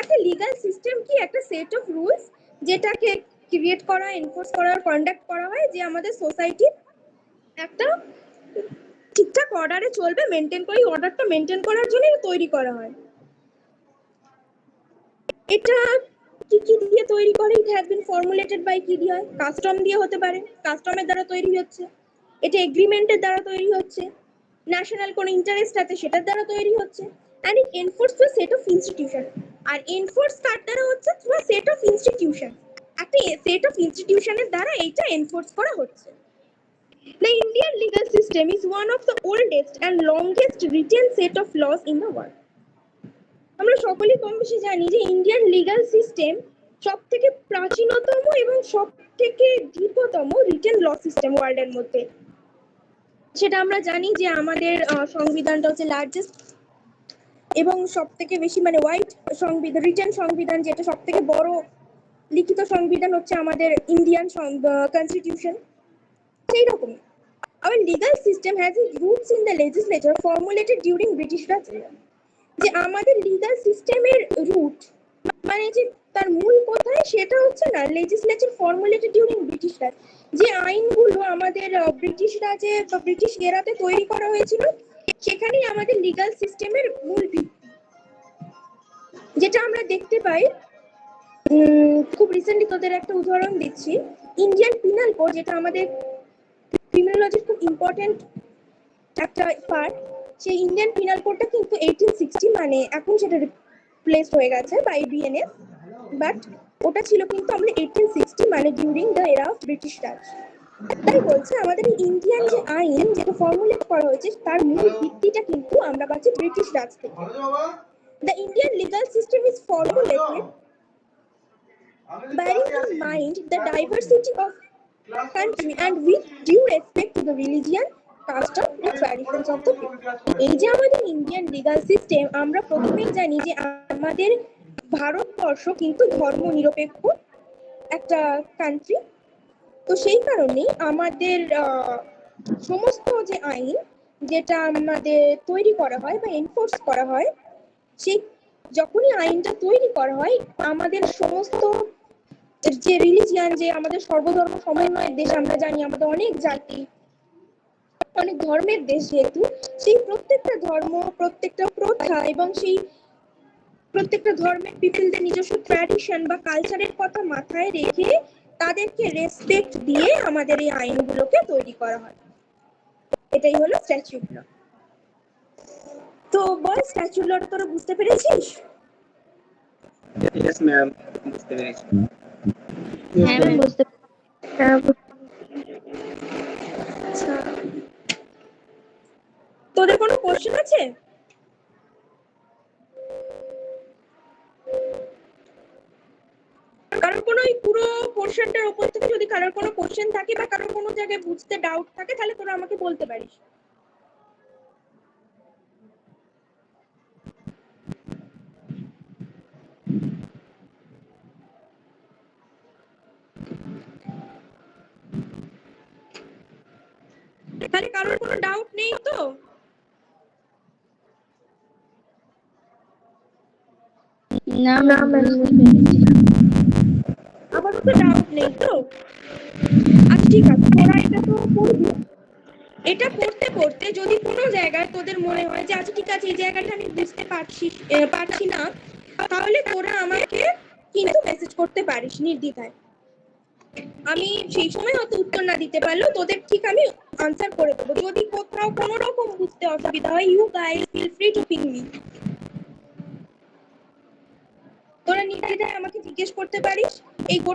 একটা legal system কি? একটা set of rules যেটাকে ক্রিয়েট করা, এনফোর্স করা, কন্ডাক্ট করা হয়, যে আমাদের সোসাইটির একটা ঠিকঠাক অর্ডারে চলবে, মেনটেন করে, অর্ডারটা মেনটেন করার জন্য তৈরি করা হয়। এটা কি কি দিয়ে তৈরি করে? It has been formulated by কি দিয়ে হয়? কাস্টম দিয়ে হতে পারে, কাস্টমের দ্বারা তৈরি হচ্ছে, এটা এগ্রিমেন্টের দ্বারা তৈরি হচ্ছে, ন্যাশনাল কোন ইন্টারেস্ট আছে সেটার দ্বারা তৈরি হচ্ছে, and it enforce to set of institution. আর এনফোর্স কার দ্বারা হচ্ছে? To set of institution. একটা সেট অফ ইনস্টিটিউশনের দ্বারা এইটা এনফোর্স করা হচ্ছে। The Indian legal system is one of the oldest and longest written set of laws in the world. আমরা সকলেই কম বেশি জানি যে ইন্ডিয়ান লিগ্যাল সিস্টেম সব থেকে প্রাচীনতম এবং সব থেকে দীর্ঘতম রিটেন ল সিস্টেম ওয়ার্ল্ডের মধ্যে। সেটা আমরা জানি যে আমাদের সংবিধানটা হচ্ছে লার্জেস্ট এবং সব থেকে বেশি মানে ওয়াইড সংবিধান, রিটেন সংবিধান, যেটা সব থেকে বড় লিখিত সংবিধান হচ্ছে আমাদের ইন্ডিয়ান কনস্টিটিউশন। সেই রকম our legal system has its roots in the legislature formulated during British Raj era। যে আমাদের লিগ্যাল সিস্টেমের রুট মানে যে তার মূল কোথায় সেটা হচ্ছে না লেজিসলেচার ফর্মুলেটেড ডিউরিং ব্রিটিশ রাজ। যে আইনগুলো আমাদের ব্রিটিশ রাজে বা ব্রিটিশ এরাতে তৈরি করা হয়েছিল সেখানেই আমাদের লিগ্যাল সিস্টেমের মূল ভিত্তি। যেটা আমরা দেখতে পাই, খুব রিসেন্টলি তোদের একটা উদাহরণ দিচ্ছি, ইন্ডিয়ান পিনাল কোড, যেটা আমাদের ক্রিমিনোলজির খুব ইম্পর্টেন্ট একটা পার্ট। সেই ইন্ডিয়ান পিনাল কোডটা কিন্তু 1860 মানে এখন সেটা রিপ্লেসড হয়ে গেছে বাই বিএনএস, বাট ওটা ছিল কিন্তু আমাদের 1860 মানে during the era of British Raj. তাই বলছে আমাদের ইন্ডিয়ান যে আইন যেটা ফর্মুলেট করা হয়েছে তার মূল ভিত্তিটা কিন্তু আমরা পাচ্ছি ব্রিটিশ রাজ থেকে। The Indian legal system is formulated bearing in mind the diversity of country and with due respect to the religion, custom and traditions of the people। এই যে আমাদের ইন্ডিয়ান লিগ্যাল সিস্টেম, আমরা প্রথমেই জানি যে আমাদের ভারতবর্ষ কিন্তু ধর্ম নিরপেক্ষ একটা কান্ট্রি। তো সেই কারণে আমাদের সমস্ত যে আইন যেটা আমাদের তৈরি করা হয় বা এনফোর্স করা হয়, সেই যখনই আইনটা তৈরি করা হয় আমাদের সমস্ত যে রিলিজিয়ান, যে আমাদের সর্বধর্ম সমন্বয়ের দেশ, আমরা জানি আমাদের অনেক জাতি অনেক ধর্মের দেশ, যেহেতু সেই প্রত্যেকটা ধর্ম, প্রত্যেকটা প্রথা এবং সেই প্রত্যেকটা ধর্মের পিপলদের নিজস্ব ট্র্যাডিশন বা কালচারের কথা মাথায় রেখে তাদেরকে রেসপেক্ট দিয়ে আমাদের এই আইনগুলোকে তৈরি করা হয়। এটাই হলো স্ট্যাচুট ল। তো বল, স্ট্যাচুট লটা তোরা বুঝতে পেরেছিস? Yes, ma'am. বুঝতে পেরেছি। Yes, হ্যাঁ ma'am. ম্যাম বুঝতে আচ্ছা, তোদের কোনো কোশ্চেন আছে? কারোর কোনো এই পুরো পোর্শনটার উপর থেকে যদি কারোর কোনো কোশ্চেন থাকে বা কারোর কোনো জায়গায় বুঝতে ডাউট থাকে তাহলে তোরা আমাকে বলতে পারিস। তাহলে কারোর কোনো ডাউট নেই তো? না ম্যাম বুঝতে পেরেছি। আমারও তো ডাউট নেই তো। আচ্ছা ঠিক আছে, তোরা এটা তো পড়বি। এটা পড়তে পড়তে যদি কোনো জায়গায় তোদের মনে হয় যে আচ্ছা ঠিক আছে এই জায়গাটা আমি বুঝতে পারছি না, তাহলে তোরা আমাকে কিন্তু মেসেজ করতে পারিস নির্দ্বিধায়। আমি সেই সময় হয়তো উত্তর না দিতে পারলেও তোদের ঠিক আমি আনসার করে দেবো। যদি কোথাও কোনো রকম বুঝতে অসুবিধা হয়, you guys feel free to ping me. তোরা নির্দ্বিধায় আমাকে জিজ্ঞেস করতে পারিস। এই গোটা